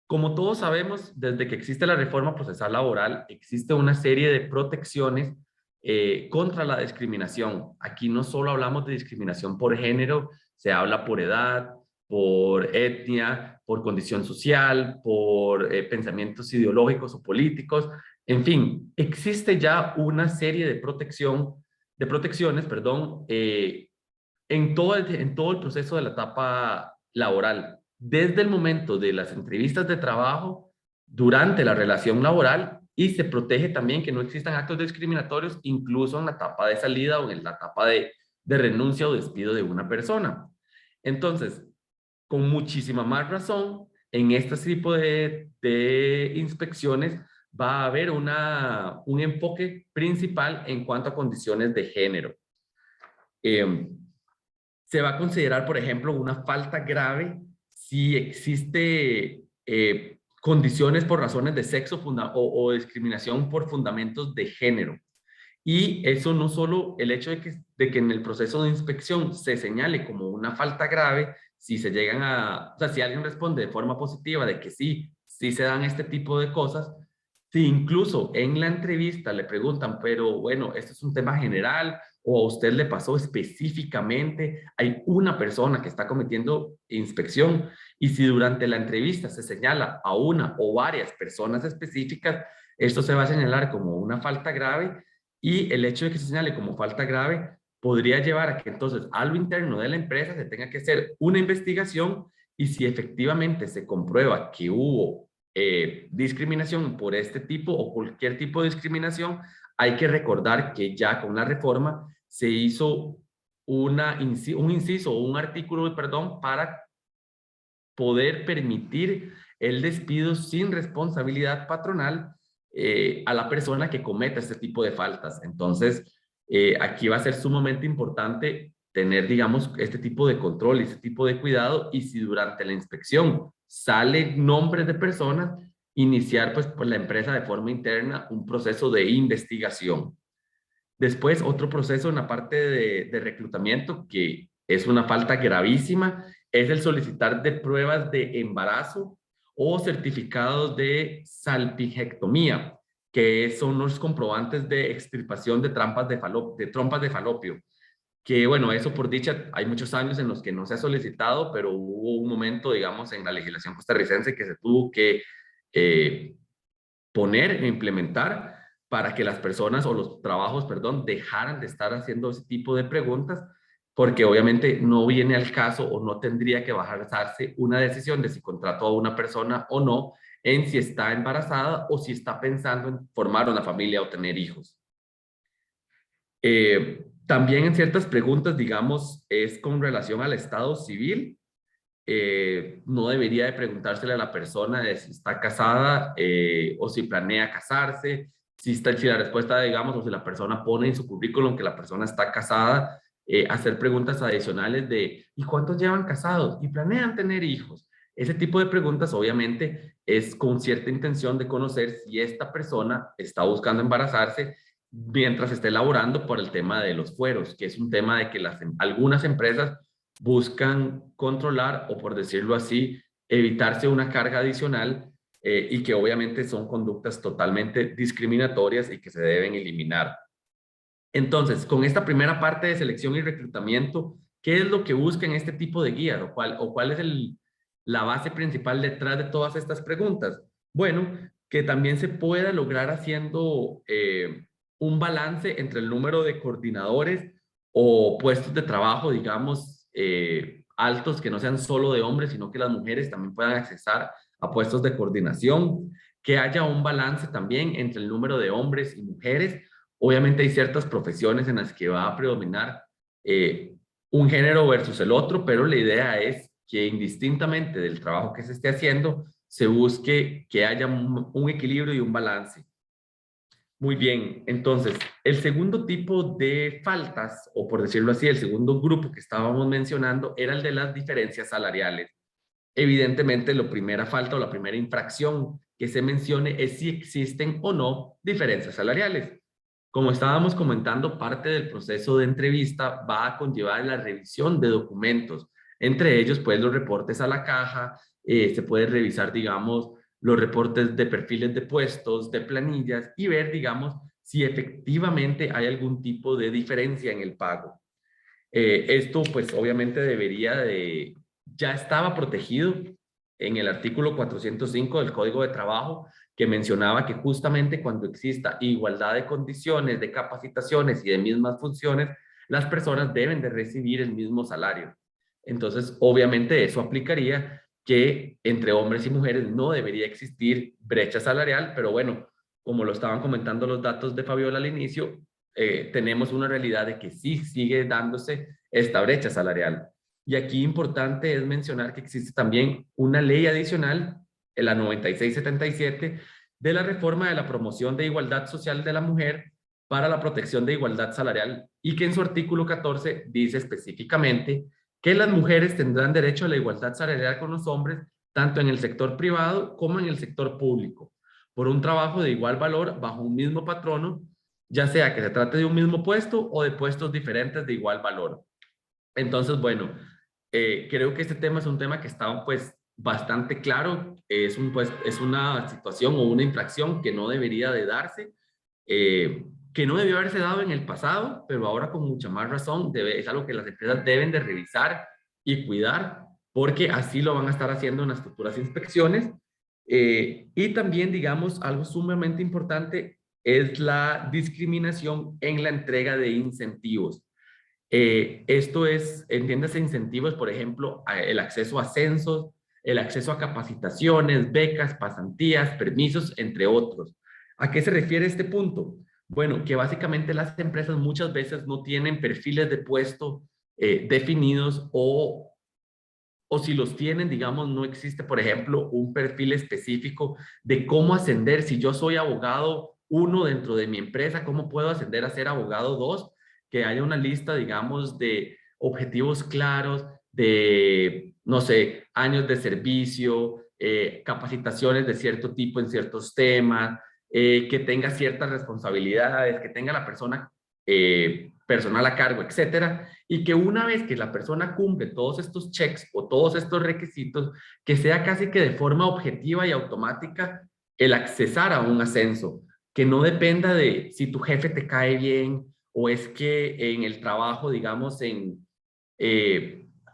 Como todos sabemos, desde que existe la reforma procesal laboral, existe una serie de protecciones contra la discriminación. Aquí no solo hablamos de discriminación por género, se habla por edad, por etnia, por condición social, por pensamientos ideológicos o políticos. En fin, existe ya una serie de protecciones, perdón, en todo el proceso de la etapa laboral, desde el momento de las entrevistas de trabajo, durante la relación laboral, y se protege también que no existan actos discriminatorios, incluso en la etapa de salida o en la etapa de renuncia o despido de una persona. Entonces, con muchísima más razón, en este tipo de inspecciones va a haber un enfoque principal en cuanto a condiciones de género. Se va a considerar, por ejemplo, una falta grave si existe condiciones por razones de sexo o discriminación por fundamentos de género. Y eso no solo el hecho de que en el proceso de inspección se señale como una falta grave, si se llegan o sea, si alguien responde de forma positiva de que sí, sí se dan este tipo de cosas, si incluso en la entrevista le preguntan, pero bueno, esto es un tema general o a usted le pasó específicamente, hay una persona que está cometiendo inspección y si durante la entrevista se señala a una o varias personas específicas, esto se va a señalar como una falta grave y el hecho de que se señale como falta grave podría llevar a que entonces a lo interno de la empresa se tenga que hacer una investigación y si efectivamente se comprueba que hubo discriminación por este tipo o cualquier tipo de discriminación, hay que recordar que ya con la reforma se hizo un inciso o un artículo, perdón, para poder permitir el despido sin responsabilidad patronal a la persona que cometa este tipo de faltas. Entonces, aquí va a ser sumamente importante tener, digamos, este tipo de control y este tipo de cuidado y si durante la inspección salen nombres de personas, iniciar pues por la empresa de forma interna un proceso de investigación. Después, otro proceso en la parte de reclutamiento, que es una falta gravísima, es el solicitar de pruebas de embarazo o certificados de salpingectomía, que son los comprobantes de extirpación de trompas de falopio. Que bueno, eso por dicha, hay muchos años en los que no se ha solicitado, pero hubo un momento, digamos, en la legislación costarricense que se tuvo que eh, poner e implementar para que las personas o los trabajos, perdón, dejaran de estar haciendo ese tipo de preguntas, porque obviamente no viene al caso o no tendría que basarse una decisión de si contrató a una persona o no en si está embarazada o si está pensando en formar una familia o tener hijos. También en ciertas preguntas, digamos, es con relación al estado civil. No debería de preguntársele a la persona de si está casada o si planea casarse, si la respuesta, digamos, o si la persona pone en su currículum que la persona está casada, hacer preguntas adicionales de ¿y cuántos llevan casados? ¿Y planean tener hijos? Ese tipo de preguntas obviamente es con cierta intención de conocer si esta persona está buscando embarazarse mientras esté elaborando por el tema de los fueros, que es un tema de que algunas empresas buscan controlar o, por decirlo así, evitarse una carga adicional y que obviamente son conductas totalmente discriminatorias y que se deben eliminar. Entonces, con esta primera parte de selección y reclutamiento, ¿qué es lo que busca en este tipo de guías o cuál es la base principal detrás de todas estas preguntas? Bueno, que también se pueda lograr haciendo un balance entre el número de coordinadores o puestos de trabajo, digamos, altos, que no sean solo de hombres, sino que las mujeres también puedan accesar a puestos de coordinación, que haya un balance también entre el número de hombres y mujeres. Obviamente hay ciertas profesiones en las que va a predominar un género versus el otro, pero la idea es que indistintamente del trabajo que se esté haciendo, se busque que haya un equilibrio y un balance. Muy bien, entonces, el segundo tipo de faltas, o por decirlo así, el segundo grupo que estábamos mencionando, era el de las diferencias salariales. Evidentemente, la primera falta o la primera infracción que se mencione es si existen o no diferencias salariales. Como estábamos comentando, parte del proceso de entrevista va a conllevar la revisión de documentos, entre ellos, pues, los reportes a la caja, se puede revisar, digamos, los reportes de perfiles de puestos, de planillas y ver, digamos, si efectivamente hay algún tipo de diferencia en el pago. Esto, pues, obviamente ya estaba protegido en el artículo 405 del Código de Trabajo, que mencionaba que justamente cuando exista igualdad de condiciones, de capacitaciones y de mismas funciones, las personas deben de recibir el mismo salario. Entonces, obviamente eso aplicaría que entre hombres y mujeres no debería existir brecha salarial, pero bueno, como lo estaban comentando los datos de Fabiola al inicio, tenemos una realidad de que sí sigue dándose esta brecha salarial. Y aquí importante es mencionar que existe también una ley adicional, la 9677, de la reforma de la promoción de igualdad social de la mujer para la protección de igualdad salarial, y que en su artículo 14 dice específicamente que las mujeres tendrán derecho a la igualdad salarial con los hombres, tanto en el sector privado como en el sector público, por un trabajo de igual valor bajo un mismo patrono, ya sea que se trate de un mismo puesto o de puestos diferentes de igual valor. Entonces, bueno, creo que este tema es un tema que está, pues, bastante claro. Es una situación o una infracción que no debería de darse, que no debió haberse dado en el pasado, pero ahora con mucha más razón es algo que las empresas deben de revisar y cuidar, porque así lo van a estar haciendo en las futuras inspecciones. Y también, digamos, algo sumamente importante es la discriminación en la entrega de incentivos. Esto es, entiéndase, incentivos, por ejemplo, el acceso a ascensos, el acceso a capacitaciones, becas, pasantías, permisos, entre otros. ¿A qué se refiere este punto? Bueno, que básicamente las empresas muchas veces no tienen perfiles de puesto definidos, o si los tienen, digamos, no existe, por ejemplo, un perfil específico de cómo ascender. Si yo soy abogado 1 dentro de mi empresa, ¿cómo puedo ascender a ser abogado 2? Que haya una lista, digamos, de objetivos claros, de, no sé, años de servicio, capacitaciones de cierto tipo en ciertos temas, que tenga ciertas responsabilidades, que tenga la persona personal a cargo, etcétera, y que una vez que la persona cumple todos estos checks o todos estos requisitos, que sea casi que de forma objetiva y automática el accesar a un ascenso, que no dependa de si tu jefe te cae bien o es que en el trabajo, digamos,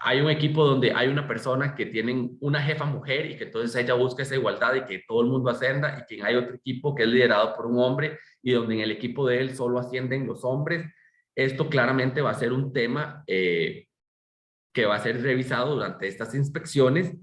hay un equipo donde hay una persona que tienen una jefa mujer y que entonces ella busca esa igualdad y que todo el mundo ascienda, y que hay otro equipo que es liderado por un hombre y donde en el equipo de él solo ascienden los hombres. Esto claramente va a ser un tema que va a ser revisado durante estas inspecciones.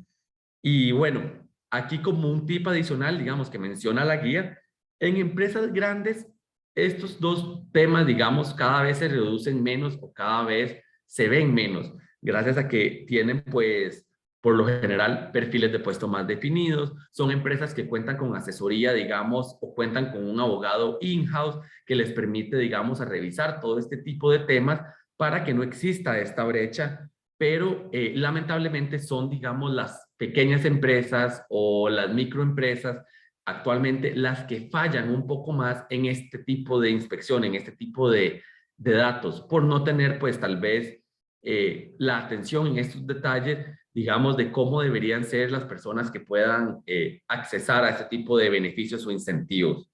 Y bueno, aquí como un tip adicional, digamos, que menciona la guía, en empresas grandes, estos dos temas, digamos, cada vez se reducen menos o cada vez se ven menos, gracias a que tienen, pues, por lo general, perfiles de puesto más definidos. Son empresas que cuentan con asesoría, digamos, o cuentan con un abogado in-house que les permite, digamos, a revisar todo este tipo de temas para que no exista esta brecha, pero lamentablemente son, digamos, las pequeñas empresas o las microempresas actualmente las que fallan un poco más en este tipo de inspección, en este tipo de datos, por no tener, pues, tal vez la atención en estos detalles, digamos, de cómo deberían ser las personas que puedan accesar a este tipo de beneficios o incentivos.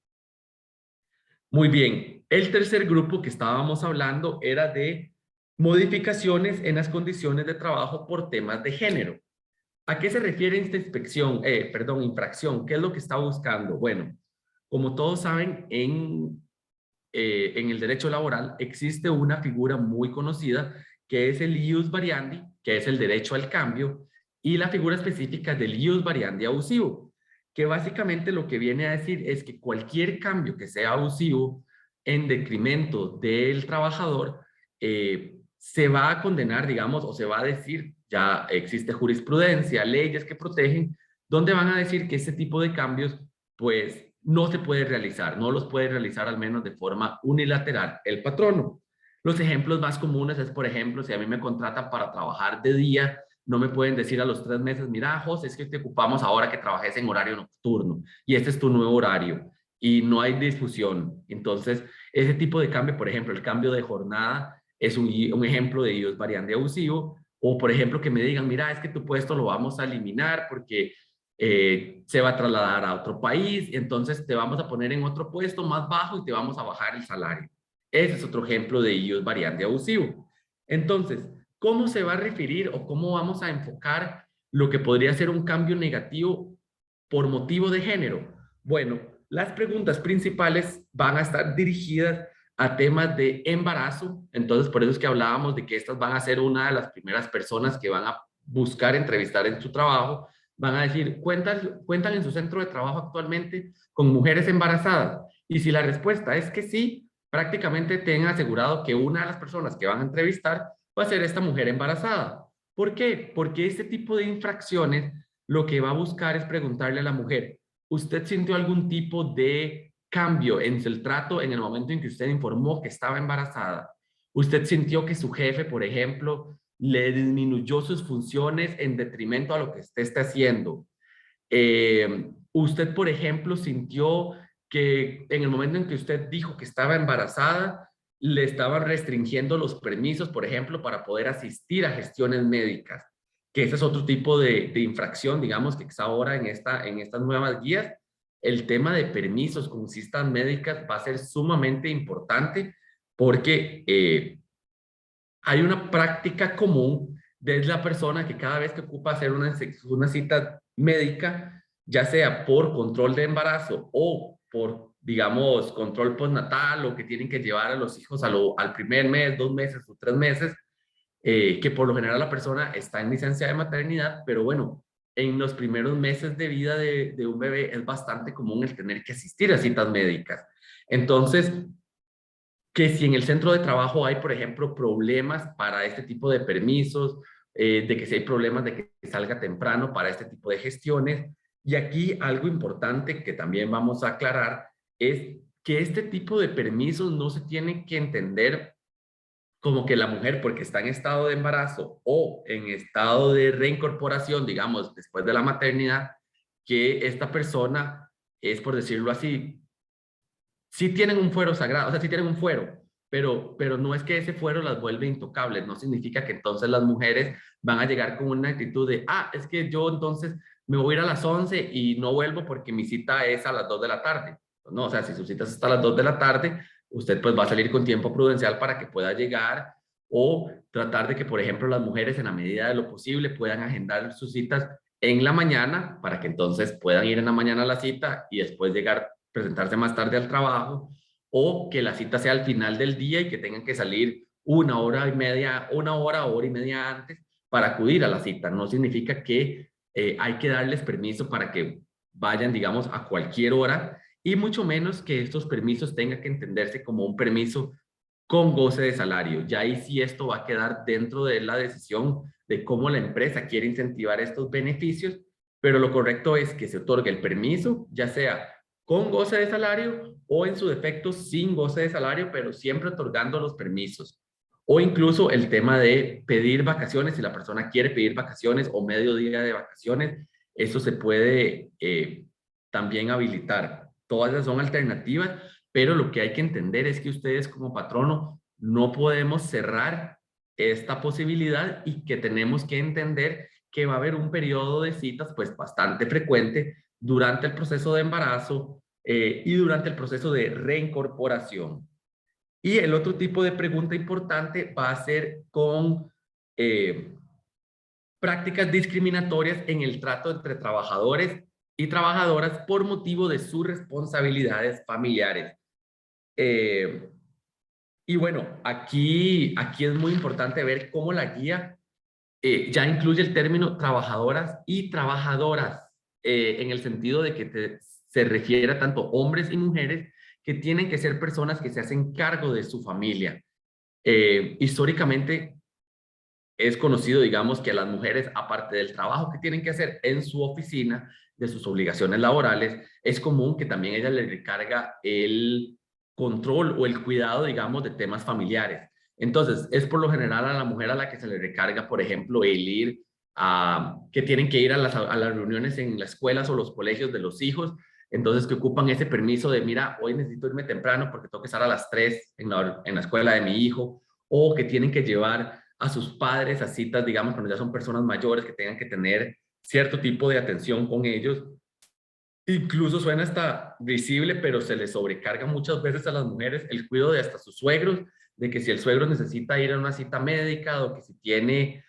Muy bien, El tercer grupo que estábamos hablando era de modificaciones en las condiciones de trabajo por temas de género. ¿A qué se refiere esta infracción? ¿Qué es lo que está buscando? Bueno, como todos saben, en el derecho laboral existe una figura muy conocida que es el ius variandi, que es el derecho al cambio, y la figura específica del ius variandi abusivo, que básicamente lo que viene a decir es que cualquier cambio que sea abusivo en detrimento del trabajador se va a condenar, digamos, o se va a decir, ya existe jurisprudencia, leyes que protegen, donde van a decir que este tipo de cambios, pues, no se puede realizar, no los puede realizar al menos de forma unilateral el patrono. Los ejemplos más comunes es, por ejemplo, si a mí me contratan para trabajar de día, no me pueden decir a los 3 meses, mira, José, es que te ocupamos ahora que trabajes en horario nocturno y este es tu nuevo horario y no hay discusión. Entonces, ese tipo de cambio, por ejemplo, el cambio de jornada es un ejemplo de ius variandi abusivo, o por ejemplo que me digan, mira, es que tu puesto lo vamos a eliminar porque se va a trasladar a otro país, entonces te vamos a poner en otro puesto más bajo y te vamos a bajar el salario. Ese es otro ejemplo de ius variandi abusivo. Entonces, ¿cómo se va a referir o cómo vamos a enfocar lo que podría ser un cambio negativo por motivo de género? Bueno, las preguntas principales van a estar dirigidas a temas de embarazo, entonces por eso es que hablábamos de que estas van a ser una de las primeras personas que van a buscar entrevistar en su trabajo, van a decir, ¿cuentan en su centro de trabajo actualmente con mujeres embarazadas? Y si la respuesta es que sí, prácticamente tengan asegurado que una de las personas que van a entrevistar va a ser esta mujer embarazada. ¿Por qué? Porque este tipo de infracciones lo que va a buscar es preguntarle a la mujer, ¿usted sintió algún tipo de cambio en el trato en el momento en que usted informó que estaba embarazada? ¿Usted sintió que su jefe, por ejemplo, le disminuyó sus funciones en detrimento a lo que usted está haciendo? Usted, por ejemplo, sintió que en el momento en que usted dijo que estaba embarazada, le estaban restringiendo los permisos, por ejemplo, para poder asistir a gestiones médicas, que ese es otro tipo de infracción, digamos, que está ahora en estas nuevas guías. El tema de permisos con citas médicas va a ser sumamente importante porque hay una práctica común de la persona que cada vez que ocupa hacer una cita médica, ya sea por control de embarazo o por, digamos, control postnatal o que tienen que llevar a los hijos al primer mes, 2 meses o 3 meses, que por lo general la persona está en licencia de maternidad, pero bueno, en los primeros meses de vida de un bebé es bastante común el tener que asistir a citas médicas. Entonces, que si en el centro de trabajo hay, por ejemplo, problemas para este tipo de permisos, de que si hay problemas de que salga temprano para este tipo de gestiones. Y aquí algo importante que también vamos a aclarar es que este tipo de permisos no se tiene que entender como que la mujer, porque está en estado de embarazo o en estado de reincorporación, digamos, después de la maternidad, que esta persona es, por decirlo así, sí tienen un fuero sagrado, o sea, sí tienen un fuero, pero no es que ese fuero las vuelve intocables, no significa que entonces las mujeres van a llegar con una actitud de, es que yo entonces me voy a ir a las 11 y no vuelvo porque mi cita es a las 2 de la tarde. No, o sea, si su cita es hasta las 2 de la tarde, usted pues va a salir con tiempo prudencial para que pueda llegar o tratar de que, por ejemplo, las mujeres en la medida de lo posible puedan agendar sus citas en la mañana para que entonces puedan ir en la mañana a la cita y después llegar presentarse más tarde al trabajo, o que la cita sea al final del día y que tengan que salir una hora y media antes para acudir a la cita. No significa que hay que darles permiso para que vayan, digamos, a cualquier hora, y mucho menos que estos permisos tengan que entenderse como un permiso con goce de salario. Ya ahí sí esto va a quedar dentro de la decisión de cómo la empresa quiere incentivar estos beneficios, pero lo correcto es que se otorgue el permiso, ya sea con goce de salario o en su defecto sin goce de salario, pero siempre otorgando los permisos. O incluso el tema de pedir vacaciones, si la persona quiere pedir vacaciones o medio día de vacaciones, eso se puede también habilitar. Todas esas son alternativas, pero lo que hay que entender es que ustedes como patrono no podemos cerrar esta posibilidad y que tenemos que entender que va a haber un periodo de citas pues bastante frecuente durante el proceso de embarazo y durante el proceso de reincorporación. Y el otro tipo de pregunta importante va a ser con prácticas discriminatorias en el trato entre trabajadores y trabajadoras por motivo de sus responsabilidades familiares. Y bueno, aquí es muy importante ver cómo la guía ya incluye el término trabajadoras y trabajadoras, en el sentido de que se refiere a tanto hombres y mujeres que tienen que ser personas que se hacen cargo de su familia. Históricamente es conocido, digamos, que a las mujeres, aparte del trabajo que tienen que hacer en su oficina, de sus obligaciones laborales, es común que también ella le recarga el control o el cuidado, digamos, de temas familiares. Entonces, es por lo general a la mujer a la que se le recarga, por ejemplo, el ir que tienen que ir a las reuniones en las escuelas o los colegios de los hijos, entonces que ocupan ese permiso de, mira, hoy necesito irme temprano porque tengo que estar a las 3 en la escuela de mi hijo, o que tienen que llevar a sus padres a citas, digamos, cuando ya son personas mayores que tengan que tener cierto tipo de atención con ellos. Incluso suena hasta visible, pero se les sobrecarga muchas veces a las mujeres el cuidado de hasta sus suegros, de que si el suegro necesita ir a una cita médica o que si tiene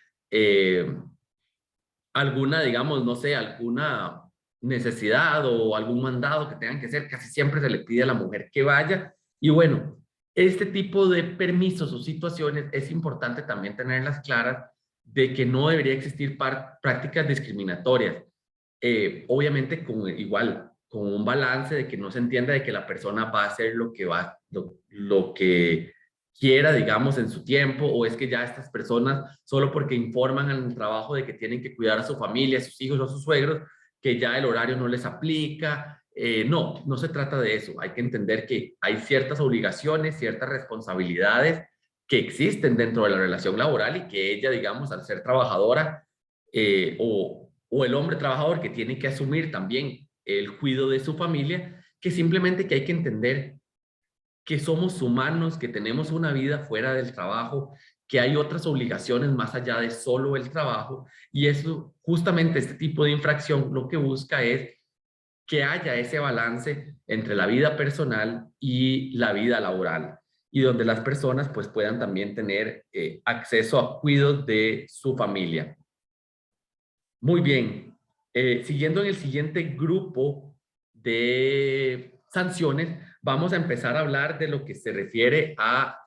alguna, digamos, no sé, alguna necesidad o algún mandado que tengan que hacer, casi siempre se le pide a la mujer que vaya. Y bueno, este tipo de permisos o situaciones es importante también tenerlas claras de que no debería existir prácticas discriminatorias. Obviamente con un balance de que no se entienda de que la persona va a hacer lo que quiera, digamos, en su tiempo, o es que ya estas personas, solo porque informan en el trabajo de que tienen que cuidar a su familia, a sus hijos o a sus suegros, que ya el horario no les aplica. No se trata de eso. Hay que entender que hay ciertas obligaciones, ciertas responsabilidades que existen dentro de la relación laboral y que ella, digamos, al ser trabajadora o el hombre trabajador que tiene que asumir también el cuidado de su familia, que simplemente que hay que entender que somos humanos, que tenemos una vida fuera del trabajo, que hay otras obligaciones más allá de solo el trabajo, y eso, justamente este tipo de infracción lo que busca es que haya ese balance entre la vida personal y la vida laboral, y donde las personas pues puedan también tener acceso a cuidados de su familia. Muy bien. Siguiendo en el siguiente grupo de sanciones, vamos a empezar a hablar de lo que se refiere a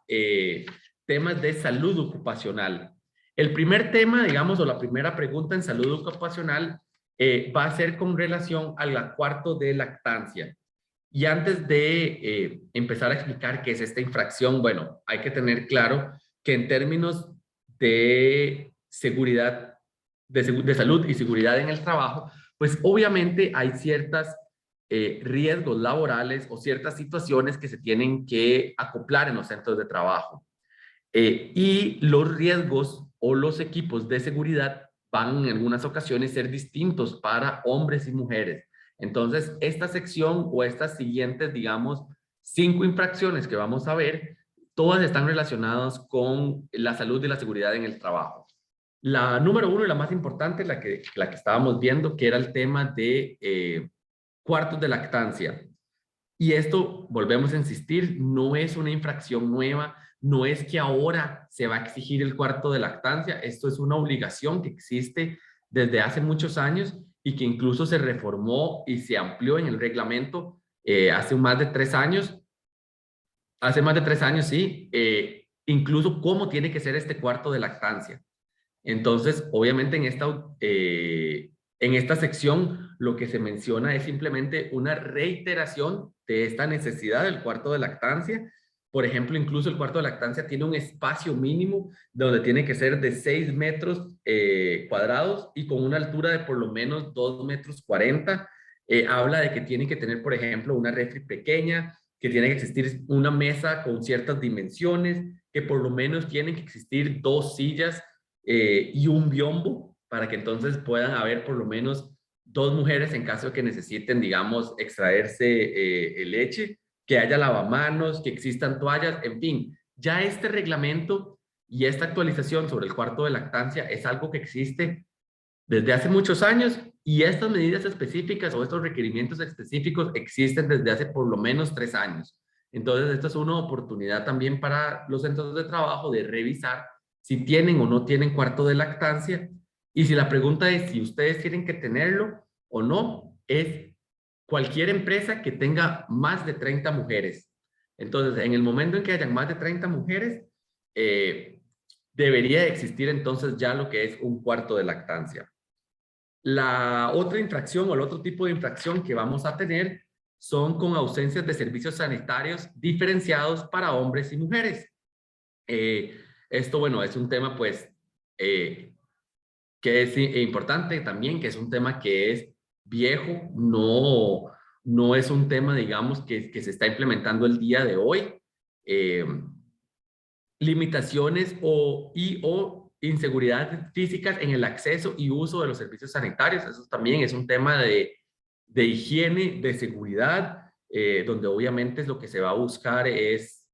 temas de salud ocupacional. El primer tema, digamos, o la primera pregunta en salud ocupacional va a ser con relación al cuarto de lactancia. Y antes de empezar a explicar qué es esta infracción, bueno, hay que tener claro que en términos de seguridad, de salud y seguridad en el trabajo, pues obviamente hay ciertos riesgos laborales o ciertas situaciones que se tienen que acoplar en los centros de trabajo. Y los riesgos o los equipos de seguridad van en algunas ocasiones a ser distintos para hombres y mujeres. Entonces, esta sección o estas siguientes, digamos, 5 infracciones que vamos a ver, todas están relacionadas con la salud y la seguridad en el trabajo. La número 1 y la más importante, la que estábamos viendo, que era el tema de cuartos de lactancia. Y esto, volvemos a insistir, no es una infracción nueva, no es que ahora se va a exigir el cuarto de lactancia, esto es una obligación que existe desde hace muchos años y que incluso se reformó y se amplió en el reglamento hace más de 3 años. Hace más de 3 años, sí, incluso cómo tiene que ser este cuarto de lactancia. Entonces, obviamente en esta sección lo que se menciona es simplemente una reiteración de esta necesidad del cuarto de lactancia. Por ejemplo, incluso el cuarto de lactancia tiene un espacio mínimo donde tiene que ser de 6 metros cuadrados y con una altura de por lo menos 2 metros 40. Habla de que tiene que tener, por ejemplo, una refri pequeña, que tiene que existir una mesa con ciertas dimensiones, que por lo menos tienen que existir 2 sillas y un biombo para que entonces puedan haber por lo menos 2 mujeres en caso de que necesiten, digamos, extraerse leche, que haya lavamanos, que existan toallas, en fin. Ya este reglamento y esta actualización sobre el cuarto de lactancia es algo que existe desde hace muchos años y estas medidas específicas o estos requerimientos específicos existen desde hace por lo menos 3 años. Entonces, esta es una oportunidad también para los centros de trabajo de revisar si tienen o no tienen cuarto de lactancia. Y si la pregunta es si ustedes tienen que tenerlo o no, es cualquier empresa que tenga más de 30 mujeres. Entonces, en el momento en que hayan más de 30 mujeres, debería existir entonces ya lo que es un cuarto de lactancia. La otra infracción o el otro tipo de infracción que vamos a tener son con ausencias de servicios sanitarios diferenciados para hombres y mujeres. Esto, bueno, es un tema pues que es importante también, que es un tema que es viejo, no es un tema, digamos, que se está implementando el día de hoy. Limitaciones o inseguridades físicas en el acceso y uso de los servicios sanitarios. Eso también es un tema de higiene, de seguridad, donde obviamente lo que se va a buscar es,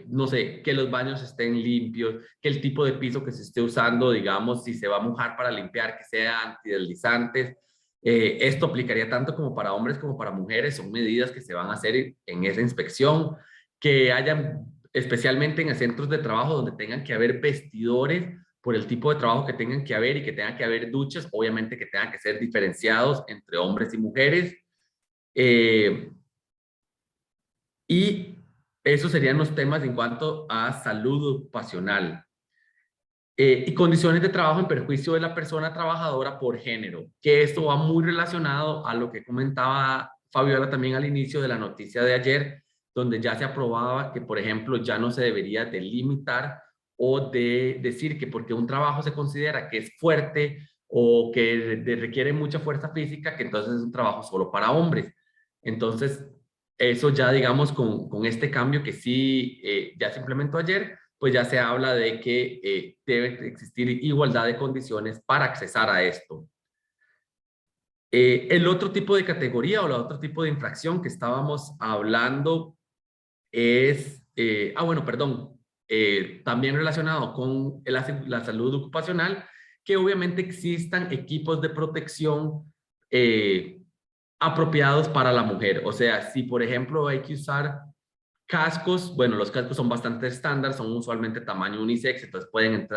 no sé, que los baños estén limpios, que el tipo de piso que se esté usando, digamos, si se va a mojar para limpiar, que sea antideslizantes. Esto aplicaría tanto como para hombres como para mujeres. Son medidas que se van a hacer en esa inspección, que hayan especialmente en centros de trabajo donde tengan que haber vestidores por el tipo de trabajo que tengan que haber y que tengan que haber duchas, obviamente que tengan que ser diferenciados entre hombres y mujeres. Y esos serían los temas en cuanto a salud ocupacional. Y condiciones de trabajo en perjuicio de la persona trabajadora por género, que esto va muy relacionado a lo que comentaba Fabiola también al inicio de la noticia de ayer, donde ya se aprobaba que, por ejemplo, ya no se debería delimitar o de decir que porque un trabajo se considera que es fuerte o que requiere mucha fuerza física, que entonces es un trabajo solo para hombres. Entonces, eso ya, digamos, con este cambio que sí ya se implementó ayer, pues ya se habla de que debe existir igualdad de condiciones para accesar a esto. El otro tipo de categoría o el otro tipo de infracción que estábamos hablando es, bueno, perdón, también relacionado con la salud ocupacional, que obviamente existan equipos de protección apropiados para la mujer. O sea, si por ejemplo hay que usar cascos, bueno, los cascos son bastante estándar, son usualmente tamaño unisex, entonces pueden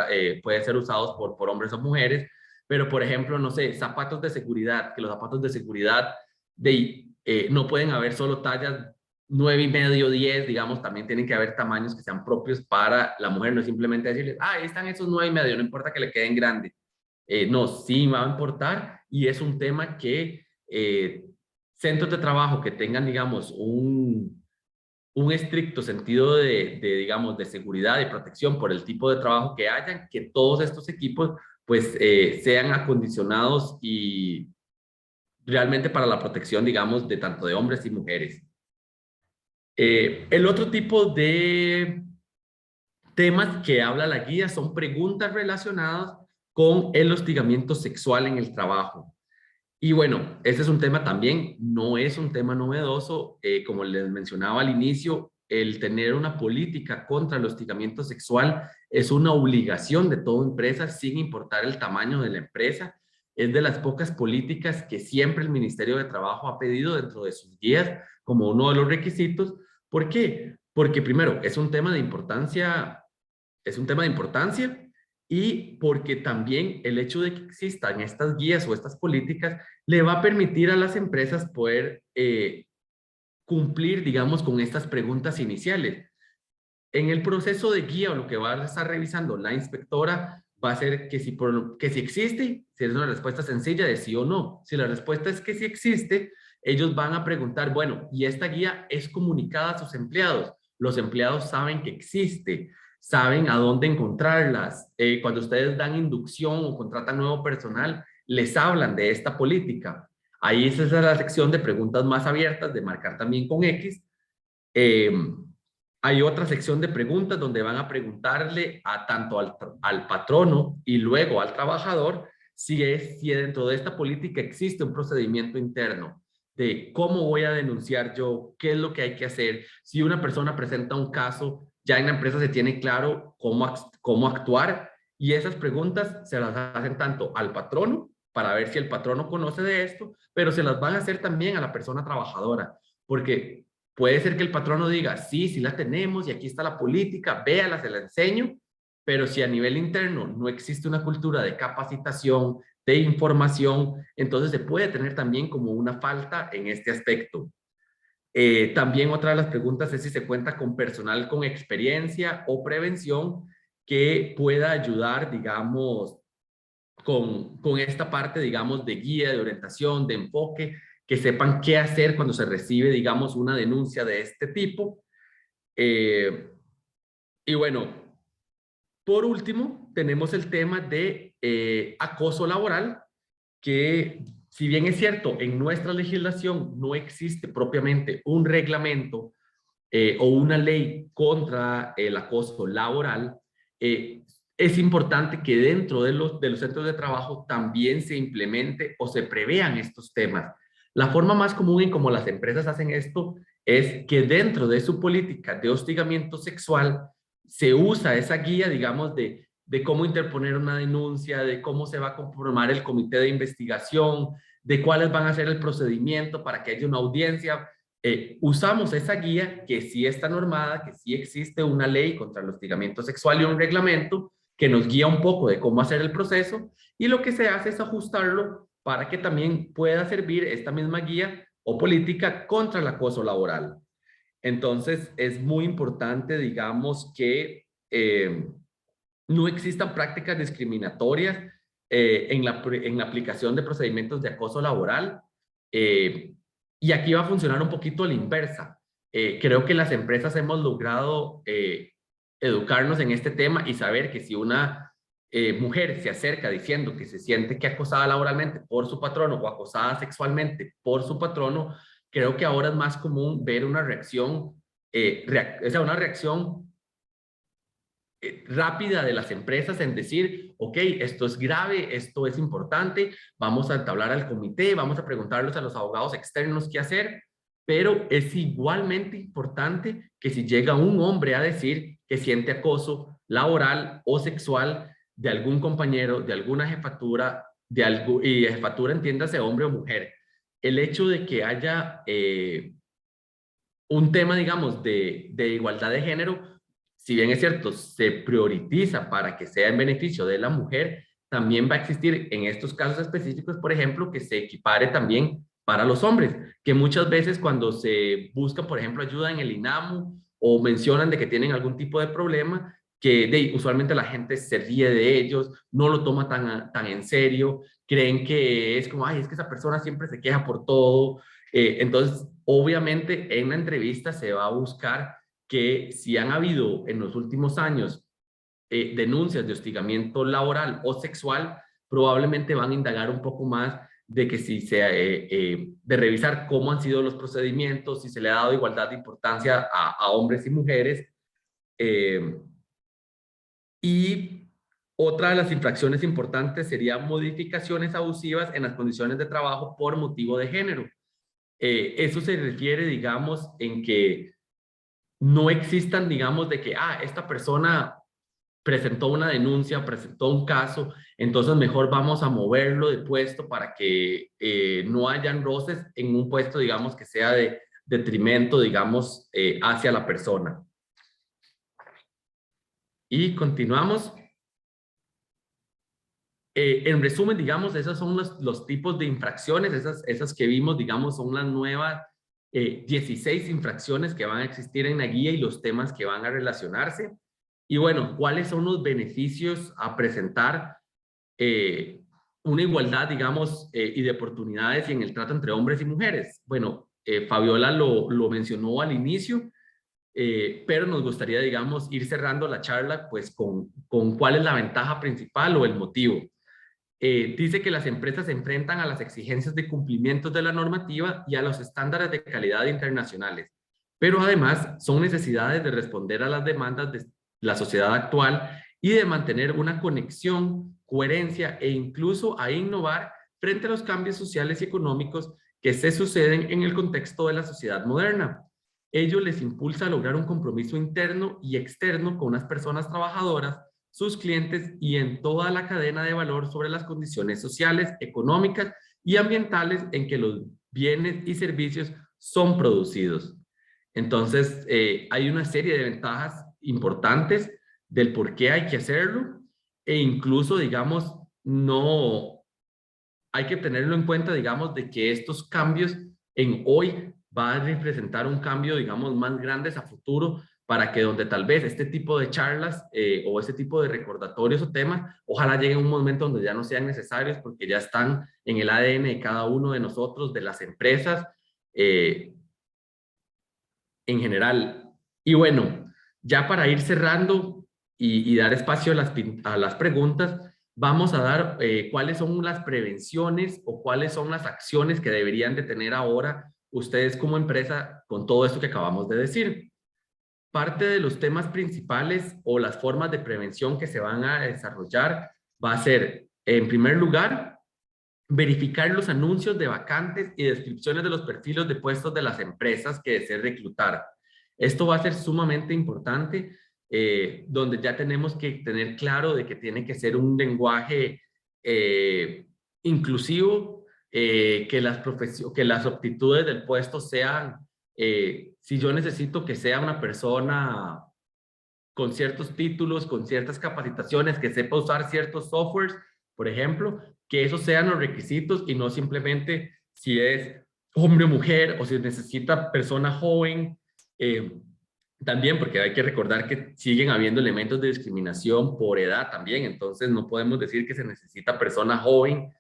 ser usados por hombres o mujeres, pero por ejemplo, no sé, zapatos de seguridad, que los zapatos de seguridad no pueden haber solo tallas 9,5, 10, digamos, también tienen que haber tamaños que sean propios para la mujer, no es simplemente decirles, ahí están esos 9,5, no importa que le queden grandes. No, sí va a importar y es un tema que centros de trabajo que tengan, digamos, un estricto sentido digamos, de seguridad y protección por el tipo de trabajo que hayan, que todos estos equipos pues sean acondicionados y realmente para la protección, digamos, de tanto de hombres y mujeres. El otro tipo de temas que habla la guía son preguntas relacionadas con el hostigamiento sexual en el trabajo. Y bueno, este es un tema también, no es un tema novedoso. Como les mencionaba al inicio, el tener una política contra el hostigamiento sexual es una obligación de toda empresa, sin importar el tamaño de la empresa. Es de las pocas políticas que siempre el Ministerio de Trabajo ha pedido dentro de sus guías como uno de los requisitos. ¿Por qué? Porque primero, es un tema de importancia y porque también el hecho de que existan estas guías o estas políticas le va a permitir a las empresas poder cumplir, digamos, con estas preguntas iniciales. En el proceso de guía o lo que va a estar revisando la inspectora va a ser que si existe, si es una respuesta sencilla de sí o no. Si la respuesta es que sí existe, ellos van a preguntar, bueno, ¿y esta guía es comunicada a sus empleados? Los empleados saben que existe, saben a dónde encontrarlas. Cuando ustedes dan inducción o contratan nuevo personal, les hablan de esta política. Ahí esa es la sección de preguntas más abiertas, de marcar también con X. Hay otra sección de preguntas donde van a preguntarle tanto al patrono y luego al trabajador si dentro de esta política existe un procedimiento interno de cómo voy a denunciar yo, qué es lo que hay que hacer. Si una persona presenta un caso, ya en la empresa se tiene claro cómo actuar, y esas preguntas se las hacen tanto al patrono para ver si el patrono conoce de esto, pero se las van a hacer también a la persona trabajadora, porque puede ser que el patrono diga, sí, sí la tenemos y aquí está la política, véala, se la enseño, pero si a nivel interno no existe una cultura de capacitación, de información, entonces se puede tener también como una falta en este aspecto. También otra de las preguntas es si se cuenta con personal con experiencia o prevención que pueda ayudar, digamos, con esta parte, digamos, de guía, de orientación, de enfoque, que sepan qué hacer cuando se recibe, digamos, una denuncia de este tipo. Y bueno, por último, tenemos el tema de acoso laboral, que si bien es cierto, en nuestra legislación no existe propiamente un reglamento o una ley contra el acoso laboral, es importante que dentro de los centros de trabajo también se implemente o se prevean estos temas. La forma más común en cómo las empresas hacen esto es que dentro de su política de hostigamiento sexual se usa esa guía, digamos, de cómo interponer una denuncia, de cómo se va a conformar el comité de investigación, de cuáles van a ser el procedimiento para que haya una audiencia. Usamos esa guía que sí está normada, que sí existe una ley contra el hostigamiento sexual y un reglamento que nos guía un poco de cómo hacer el proceso, y lo que se hace es ajustarlo para que también pueda servir esta misma guía o política contra el acoso laboral. Entonces, es muy importante, digamos, que no existan prácticas discriminatorias en la aplicación de procedimientos de acoso laboral. Y aquí va a funcionar un poquito a la inversa. Creo que las empresas hemos logrado educarnos en este tema y saber que si una mujer se acerca diciendo que se siente que acosada laboralmente por su patrono o acosada sexualmente por su patrono, creo que ahora es más común ver una reacción, una reacción rápida de las empresas en decir, ok, esto es grave, esto es importante, vamos a entablar al comité, vamos a preguntarles a los abogados externos qué hacer, pero es igualmente importante que si llega un hombre a decir que siente acoso laboral o sexual de algún compañero, de alguna jefatura, y jefatura entiéndase hombre o mujer, el hecho de que haya un tema, digamos, de igualdad de género, si bien es cierto, se prioriza para que sea en beneficio de la mujer, también va a existir en estos casos específicos, por ejemplo, que se equipare también para los hombres, que muchas veces cuando se busca, por ejemplo, ayuda en el INAMU o mencionan de que tienen algún tipo de problema, que usualmente la gente se ríe de ellos, no lo toma tan en serio, creen que es como, ay, es que esa persona siempre se queja por todo. Entonces, obviamente, en la entrevista se va a buscar que si han habido en los últimos años denuncias de hostigamiento laboral o sexual, probablemente van a indagar un poco más de que si se, de revisar cómo han sido los procedimientos, si se le ha dado igualdad de importancia a hombres y mujeres. Y otra de las infracciones importantes sería modificaciones abusivas en las condiciones de trabajo por motivo de género. Eso se refiere, digamos, en que no existan, digamos, de que, esta persona presentó una denuncia, presentó un caso, entonces mejor vamos a moverlo de puesto para que no hayan roces en un puesto, digamos, que sea de detrimento, digamos, hacia la persona. Y continuamos. En resumen, digamos, esos son los tipos de infracciones, esas que vimos, digamos, son las nuevas 16 infracciones que van a existir en la guía y los temas que van a relacionarse. Y bueno, ¿cuáles son los beneficios a presentar una igualdad, digamos, y de oportunidades y en el trato entre hombres y mujeres? Bueno, Fabiola lo mencionó al inicio, pero nos gustaría, digamos, ir cerrando la charla pues con cuál es la ventaja principal o el motivo. Dice que las empresas se enfrentan a las exigencias de cumplimiento de la normativa y a los estándares de calidad internacionales, pero además son necesidades de responder a las demandas de la sociedad actual y de mantener una conexión, coherencia e incluso a innovar frente a los cambios sociales y económicos que se suceden en el contexto de la sociedad moderna. Ello les impulsa a lograr un compromiso interno y externo con las personas trabajadoras, sus clientes y en toda la cadena de valor sobre las condiciones sociales, económicas y ambientales en que los bienes y servicios son producidos. Entonces, hay una serie de ventajas importantes del por qué hay que hacerlo e incluso, digamos, no hay que tenerlo en cuenta, digamos, de que estos cambios en hoy van a representar un cambio, digamos, más grandes a futuro para que donde tal vez este tipo de charlas o este tipo de recordatorios o temas, ojalá llegue un momento donde ya no sean necesarios porque ya están en el ADN de cada uno de nosotros, de las empresas, en general. Y bueno, ya para ir cerrando y dar espacio a las preguntas, vamos a dar cuáles son las prevenciones o cuáles son las acciones que deberían de tener ahora ustedes como empresa con todo esto que acabamos de decir. Parte de los temas principales o las formas de prevención que se van a desarrollar va a ser, en primer lugar, verificar los anuncios de vacantes y descripciones de los perfiles de puestos de las empresas que deseen reclutar. Esto va a ser sumamente importante, donde ya tenemos que tener claro de que tiene que ser un lenguaje inclusivo, que las aptitudes del puesto sean, si yo necesito que sea una persona con ciertos títulos, con ciertas capacitaciones, que sepa usar ciertos softwares, por ejemplo, que esos sean los requisitos y no simplemente si es hombre o mujer o si necesita persona joven. También porque hay que recordar que siguen habiendo elementos de discriminación por edad también, entonces no podemos decir que se necesita persona joven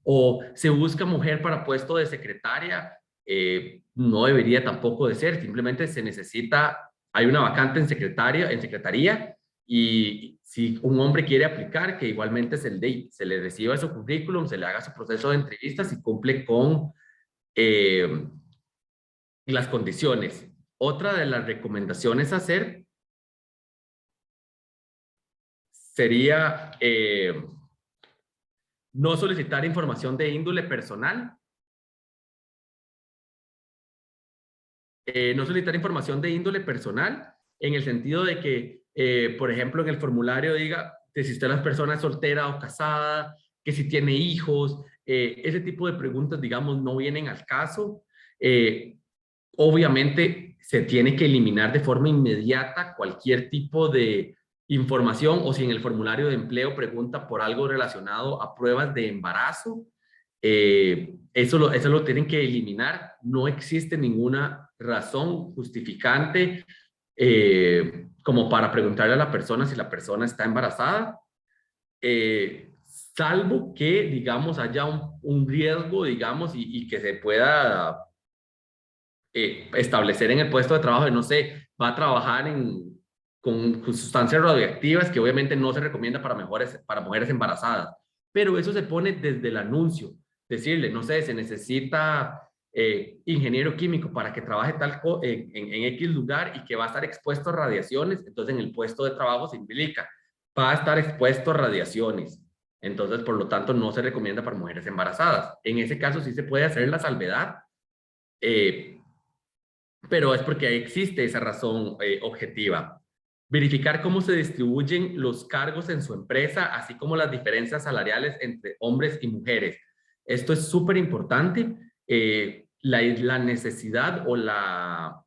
o se busca mujer para puesto de secretaria, no debería tampoco de ser, simplemente se necesita, hay una vacante en secretaría, y si un hombre quiere aplicar, que igualmente se le reciba su currículum, se le haga su proceso de entrevistas y cumple con eh, las condiciones. Otra de las recomendaciones a hacer sería no solicitar información de índole personal. No solicitar información de índole personal en el sentido de que, por ejemplo, en el formulario diga que si usted es persona soltera o casada, que si tiene hijos, ese tipo de preguntas, digamos, no vienen al caso. Obviamente se tiene que eliminar de forma inmediata cualquier tipo de información o si en el formulario de empleo pregunta por algo relacionado a pruebas de embarazo, eso lo tienen que eliminar. No existe ninguna razón justificante como para preguntarle a la persona si la persona está embarazada, salvo que, digamos, haya un riesgo, digamos, y que se pueda establecer en el puesto de trabajo de, no sé, va a trabajar con sustancias radioactivas que obviamente no se recomienda para mujeres embarazadas, pero eso se pone desde el anuncio, decirle, no sé, se necesita ingeniero químico para que trabaje en X lugar y que va a estar expuesto a radiaciones, entonces en el puesto de trabajo se implica, va a estar expuesto a radiaciones, entonces por lo tanto no se recomienda para mujeres embarazadas. En ese caso sí se puede hacer la salvedad, pero es porque existe esa razón objetiva. Verificar cómo se distribuyen los cargos en su empresa, así como las diferencias salariales entre hombres y mujeres. Esto es súper importante. La necesidad o la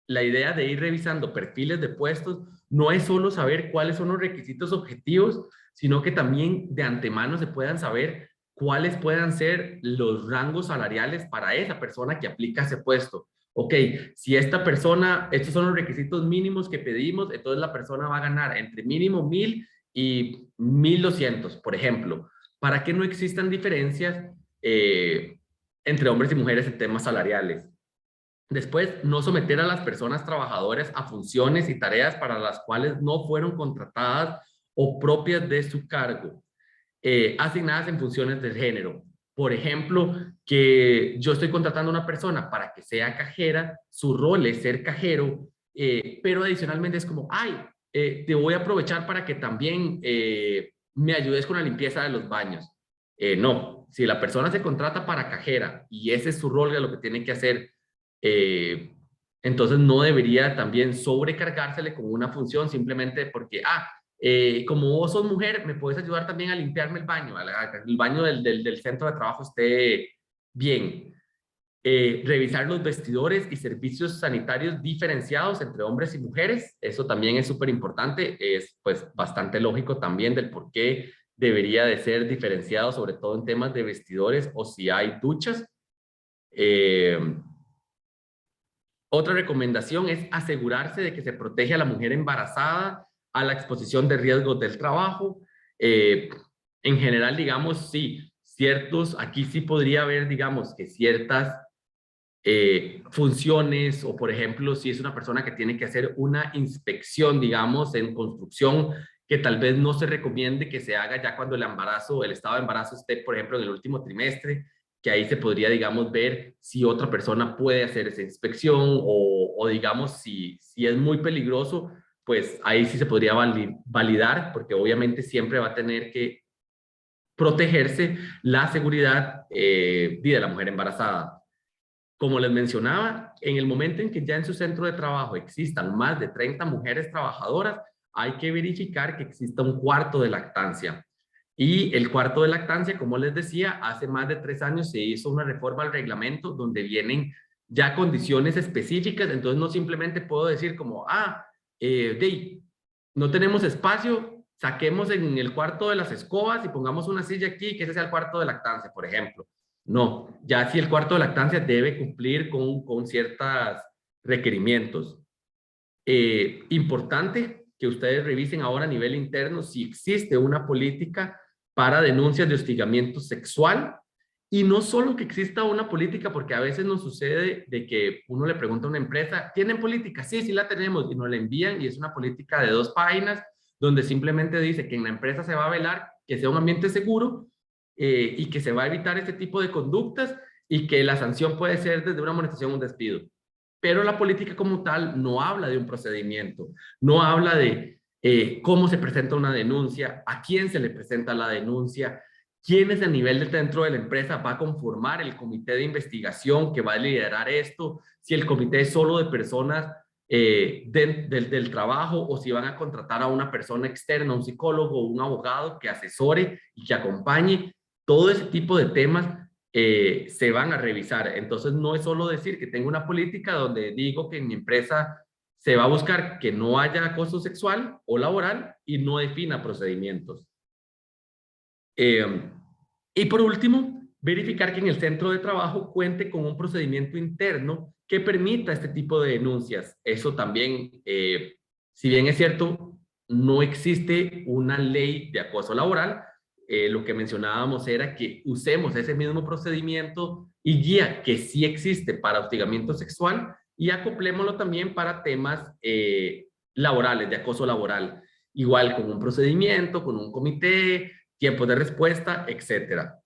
idea de ir revisando perfiles de puestos no es solo saber cuáles son los requisitos objetivos, sino que también de antemano se puedan saber cuáles puedan ser los rangos salariales para esa persona que aplica ese puesto. Ok, si esta persona, estos son los requisitos mínimos que pedimos, entonces la persona va a ganar entre mínimo 1,000 y 1,200, por ejemplo, para que no existan diferencias entre hombres y mujeres en temas salariales. Después, no someter a las personas trabajadoras a funciones y tareas para las cuales no fueron contratadas o propias de su cargo, asignadas en funciones de género. Por ejemplo, que yo estoy contratando a una persona para que sea cajera, su rol es ser cajero, pero adicionalmente es como, ay, te voy a aprovechar para que también me ayudes con la limpieza de los baños. No, si la persona se contrata para cajera y ese es su rol de lo que tiene que hacer, entonces no debería también sobrecargársele con una función simplemente porque, como vos sos mujer, me puedes ayudar también a limpiarme el baño, el baño del centro de trabajo esté bien. Revisar los vestidores y servicios sanitarios diferenciados entre hombres y mujeres. Eso también es súper importante. Es pues bastante lógico también del por qué debería de ser diferenciado, sobre todo en temas de vestidores o si hay duchas. Otra recomendación es asegurarse de que se protege a la mujer embarazada a la exposición de riesgos del trabajo. En general, digamos, sí, aquí sí podría haber, digamos, que ciertas funciones, o por ejemplo, si es una persona que tiene que hacer una inspección, digamos, en construcción, que tal vez no se recomiende que se haga ya cuando el estado de embarazo esté, por ejemplo, en el último trimestre, que ahí se podría, digamos, ver si otra persona puede hacer esa inspección o digamos, si es muy peligroso, pues ahí sí se podría validar, porque obviamente siempre va a tener que protegerse la seguridad de la mujer embarazada. Como les mencionaba, en el momento en que ya en su centro de trabajo existan más de 30 mujeres trabajadoras, hay que verificar que exista un cuarto de lactancia. Y el cuarto de lactancia, como les decía, hace más de 3 años se hizo una reforma al reglamento donde vienen ya condiciones específicas, entonces no simplemente puedo decir como, no tenemos espacio, saquemos en el cuarto de las escobas y pongamos una silla aquí, que ese sea el cuarto de lactancia, por ejemplo. No, ya si el cuarto de lactancia debe cumplir con ciertos requerimientos. Importante que ustedes revisen ahora a nivel interno si existe una política para denuncias de hostigamiento sexual, y no solo que exista una política, porque a veces nos sucede de que uno le pregunta a una empresa, ¿tienen política? Sí, sí la tenemos, y nos la envían y es una política de 2 páginas donde simplemente dice que en la empresa se va a velar que sea un ambiente seguro y que se va a evitar este tipo de conductas y que la sanción puede ser desde una amonestación o un despido. Pero la política como tal no habla de un procedimiento, no habla de cómo se presenta una denuncia, a quién se le presenta la denuncia, quién es el nivel dentro de la empresa va a conformar el comité de investigación que va a liderar esto, si el comité es solo de personas del trabajo o si van a contratar a una persona externa, un psicólogo o un abogado que asesore y que acompañe. Todo ese tipo de temas se van a revisar. Entonces no es solo decir que tengo una política donde digo que en mi empresa se va a buscar que no haya acoso sexual o laboral y no defina procedimientos. Y por último, verificar que en el centro de trabajo cuente con un procedimiento interno que permita este tipo de denuncias. Eso también, si bien es cierto, no existe una ley de acoso laboral, lo que mencionábamos era que usemos ese mismo procedimiento y guía que sí existe para hostigamiento sexual y acoplémoslo también para temas laborales, de acoso laboral. Igual con un procedimiento, con un comité, tiempos de respuesta, etcétera.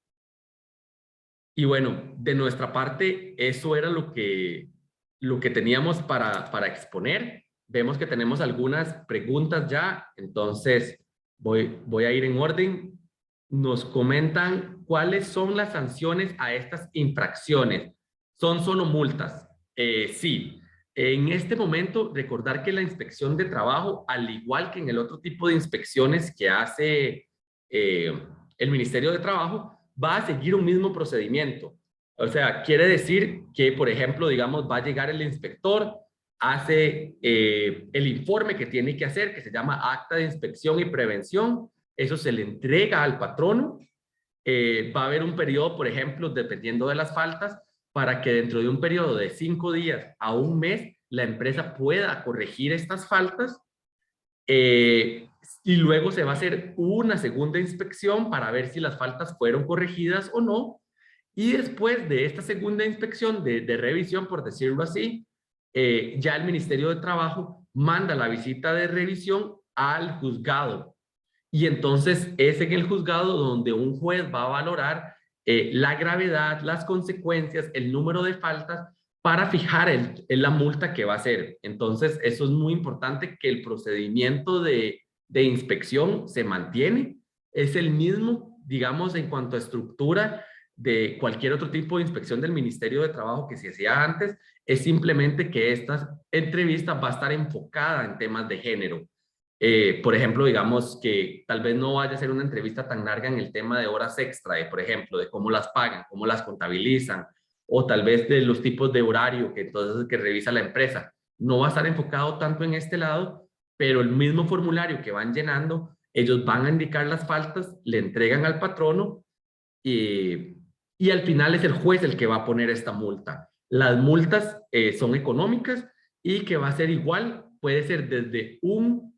Y bueno, de nuestra parte, eso era lo que teníamos para exponer. Vemos que tenemos algunas preguntas ya, entonces voy a ir en orden. Nos comentan cuáles son las sanciones a estas infracciones. ¿Son solo multas? Sí. En este momento, recordar que la inspección de trabajo, al igual que en el otro tipo de inspecciones que hace el Ministerio de Trabajo, va a seguir un mismo procedimiento. O sea, quiere decir que, por ejemplo, digamos, va a llegar el inspector, hace el informe que tiene que hacer, que se llama acta de inspección y prevención, eso se le entrega al patrono, va a haber un periodo, por ejemplo, dependiendo de las faltas, para que dentro de un periodo de 5 días a un mes, la empresa pueda corregir estas faltas, y luego se va a hacer una segunda inspección para ver si las faltas fueron corregidas o no, y después de esta segunda inspección de revisión, por decirlo así, ya el Ministerio de Trabajo manda la visita de revisión al juzgado. Y entonces es en el juzgado donde un juez va a valorar la gravedad, las consecuencias, el número de faltas para fijar la multa que va a hacer. Entonces eso es muy importante, que el procedimiento de inspección se mantiene. Es el mismo, digamos, en cuanto a estructura de cualquier otro tipo de inspección del Ministerio de Trabajo que se hacía antes. Es simplemente que esta entrevista va a estar enfocada en temas de género. Por ejemplo, digamos que tal vez no vaya a ser una entrevista tan larga en el tema de horas extra, por ejemplo, de cómo las pagan, cómo las contabilizan, o tal vez de los tipos de horario que entonces que revisa la empresa. No va a estar enfocado tanto en este lado, pero el mismo formulario que van llenando, ellos van a indicar las faltas, le entregan al patrono y al final es el juez el que va a poner esta multa. Las multas son económicas y que va a ser igual, puede ser desde un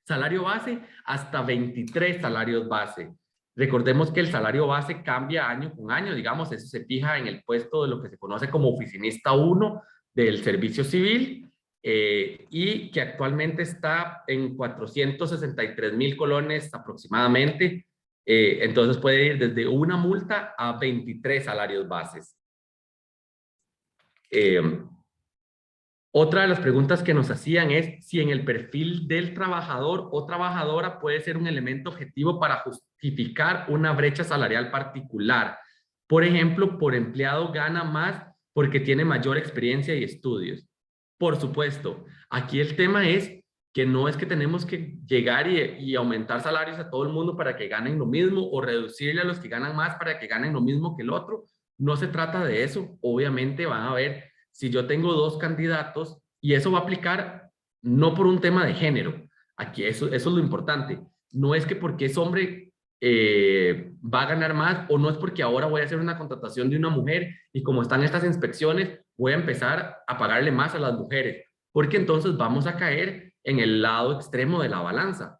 salario base hasta 23 salarios base. Recordemos que el salario base cambia año con año, digamos, eso se fija en el puesto de lo que se conoce como oficinista 1 del servicio civil, y que actualmente está en 463,000 colones aproximadamente. Entonces puede ir desde una multa a 23 salarios bases. Otra de las preguntas que nos hacían es si en el perfil del trabajador o trabajadora puede ser un elemento objetivo para justificar una brecha salarial particular. Por ejemplo, por empleado gana más porque tiene mayor experiencia y estudios. Por supuesto, aquí el tema es que no es que tenemos que llegar y aumentar salarios a todo el mundo para que ganen lo mismo o reducirle a los que ganan más para que ganen lo mismo que el otro. No se trata de eso. Obviamente van a ver, si yo tengo 2 candidatos, y eso va a aplicar no por un tema de género. Aquí eso es lo importante. No es que porque es hombre va a ganar más, o no es porque ahora voy a hacer una contratación de una mujer y como están estas inspecciones voy a empezar a pagarle más a las mujeres, porque entonces vamos a caer en el lado extremo de la balanza.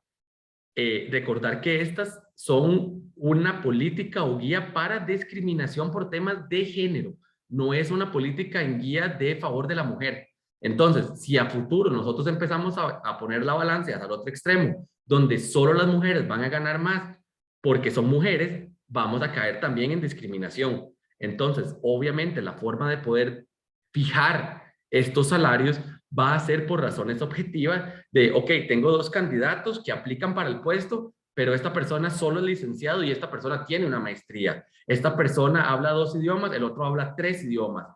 Recordar que estas son una política o guía para discriminación por temas de género, no es una política en guía de favor de la mujer. Entonces, si a futuro nosotros empezamos a poner la balanza hacia el otro extremo, donde solo las mujeres van a ganar más porque son mujeres, vamos a caer también en discriminación. Entonces, obviamente, la forma de poder fijar estos salarios va a ser por razones objetivas de, ok, tengo 2 candidatos que aplican para el puesto, pero esta persona solo es licenciado y esta persona tiene una maestría. Esta persona habla 2 idiomas, el otro habla 3 idiomas.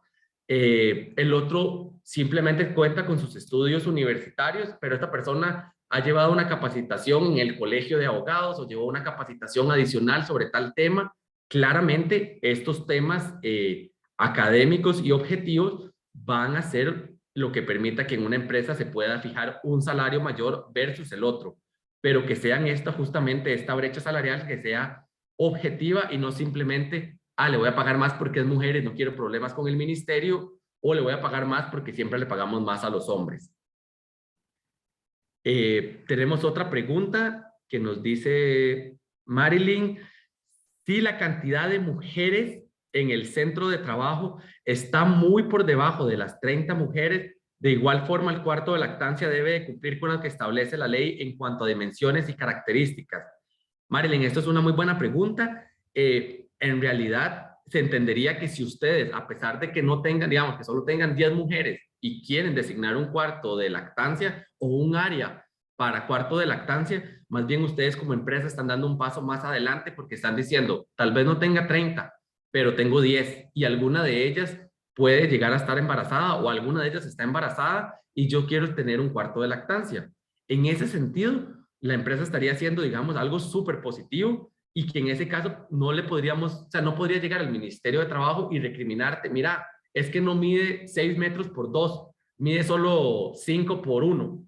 El otro simplemente cuenta con sus estudios universitarios, pero esta persona ha llevado una capacitación en el colegio de abogados o llevó una capacitación adicional sobre tal tema. Claramente, estos temas académicos y objetivos van a ser lo que permita que en una empresa se pueda fijar un salario mayor versus el otro, pero que sean justamente esta brecha salarial que sea objetiva y no simplemente, le voy a pagar más porque es mujer y no quiero problemas con el ministerio, o le voy a pagar más porque siempre le pagamos más a los hombres. Tenemos otra pregunta que nos dice Marilyn: si la cantidad de mujeres en el centro de trabajo está muy por debajo de las 30 mujeres, de igual forma el cuarto de lactancia debe de cumplir con lo que establece la ley en cuanto a dimensiones y características. Marilyn, esto es una muy buena pregunta. En realidad, se entendería que si ustedes, a pesar de que no tengan, digamos, que solo tengan 10 mujeres y quieren designar un cuarto de lactancia o un área para cuarto de lactancia, más bien ustedes como empresa están dando un paso más adelante porque están diciendo, tal vez no tenga 30, pero tengo 10 y alguna de ellas puede llegar a estar embarazada o alguna de ellas está embarazada y yo quiero tener un cuarto de lactancia. En ese sentido, la empresa estaría haciendo, digamos, algo súper positivo y que en ese caso no le podríamos, o sea, no podría llegar al Ministerio de Trabajo y recriminarte, mira, es que no mide 6 metros por 2, mide solo 5 por 1.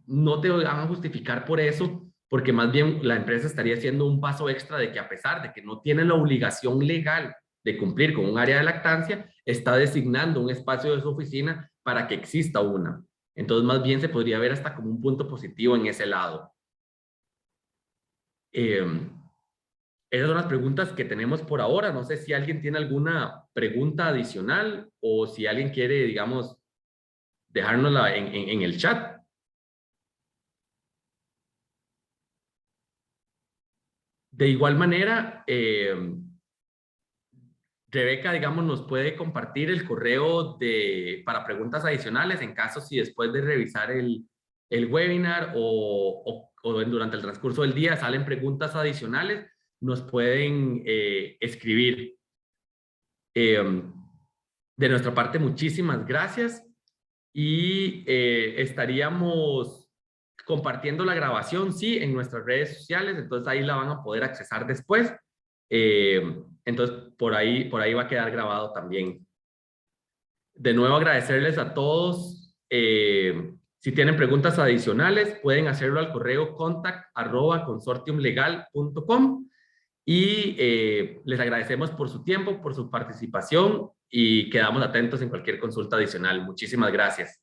No te van a justificar por eso, porque más bien la empresa estaría haciendo un paso extra de que a pesar de que no tiene la obligación legal de cumplir con un área de lactancia, está designando un espacio de su oficina para que exista una. Entonces, más bien se podría ver hasta como un punto positivo en ese lado. Esas son las preguntas que tenemos por ahora. No sé si alguien tiene alguna pregunta adicional o si alguien quiere, digamos, dejárnosla en el chat. De igual manera, Rebeca, digamos, nos puede compartir el correo para preguntas adicionales en caso si después de revisar el webinar o durante el transcurso del día salen preguntas adicionales, nos pueden escribir. De nuestra parte, muchísimas gracias y estaríamos compartiendo la grabación, sí, en nuestras redes sociales, entonces ahí la van a poder accesar después. Entonces, por ahí va a quedar grabado también. De nuevo, agradecerles a todos. Si tienen preguntas adicionales, pueden hacerlo al correo contact@consortiumlegal.com y les agradecemos por su tiempo, por su participación y quedamos atentos en cualquier consulta adicional. Muchísimas gracias.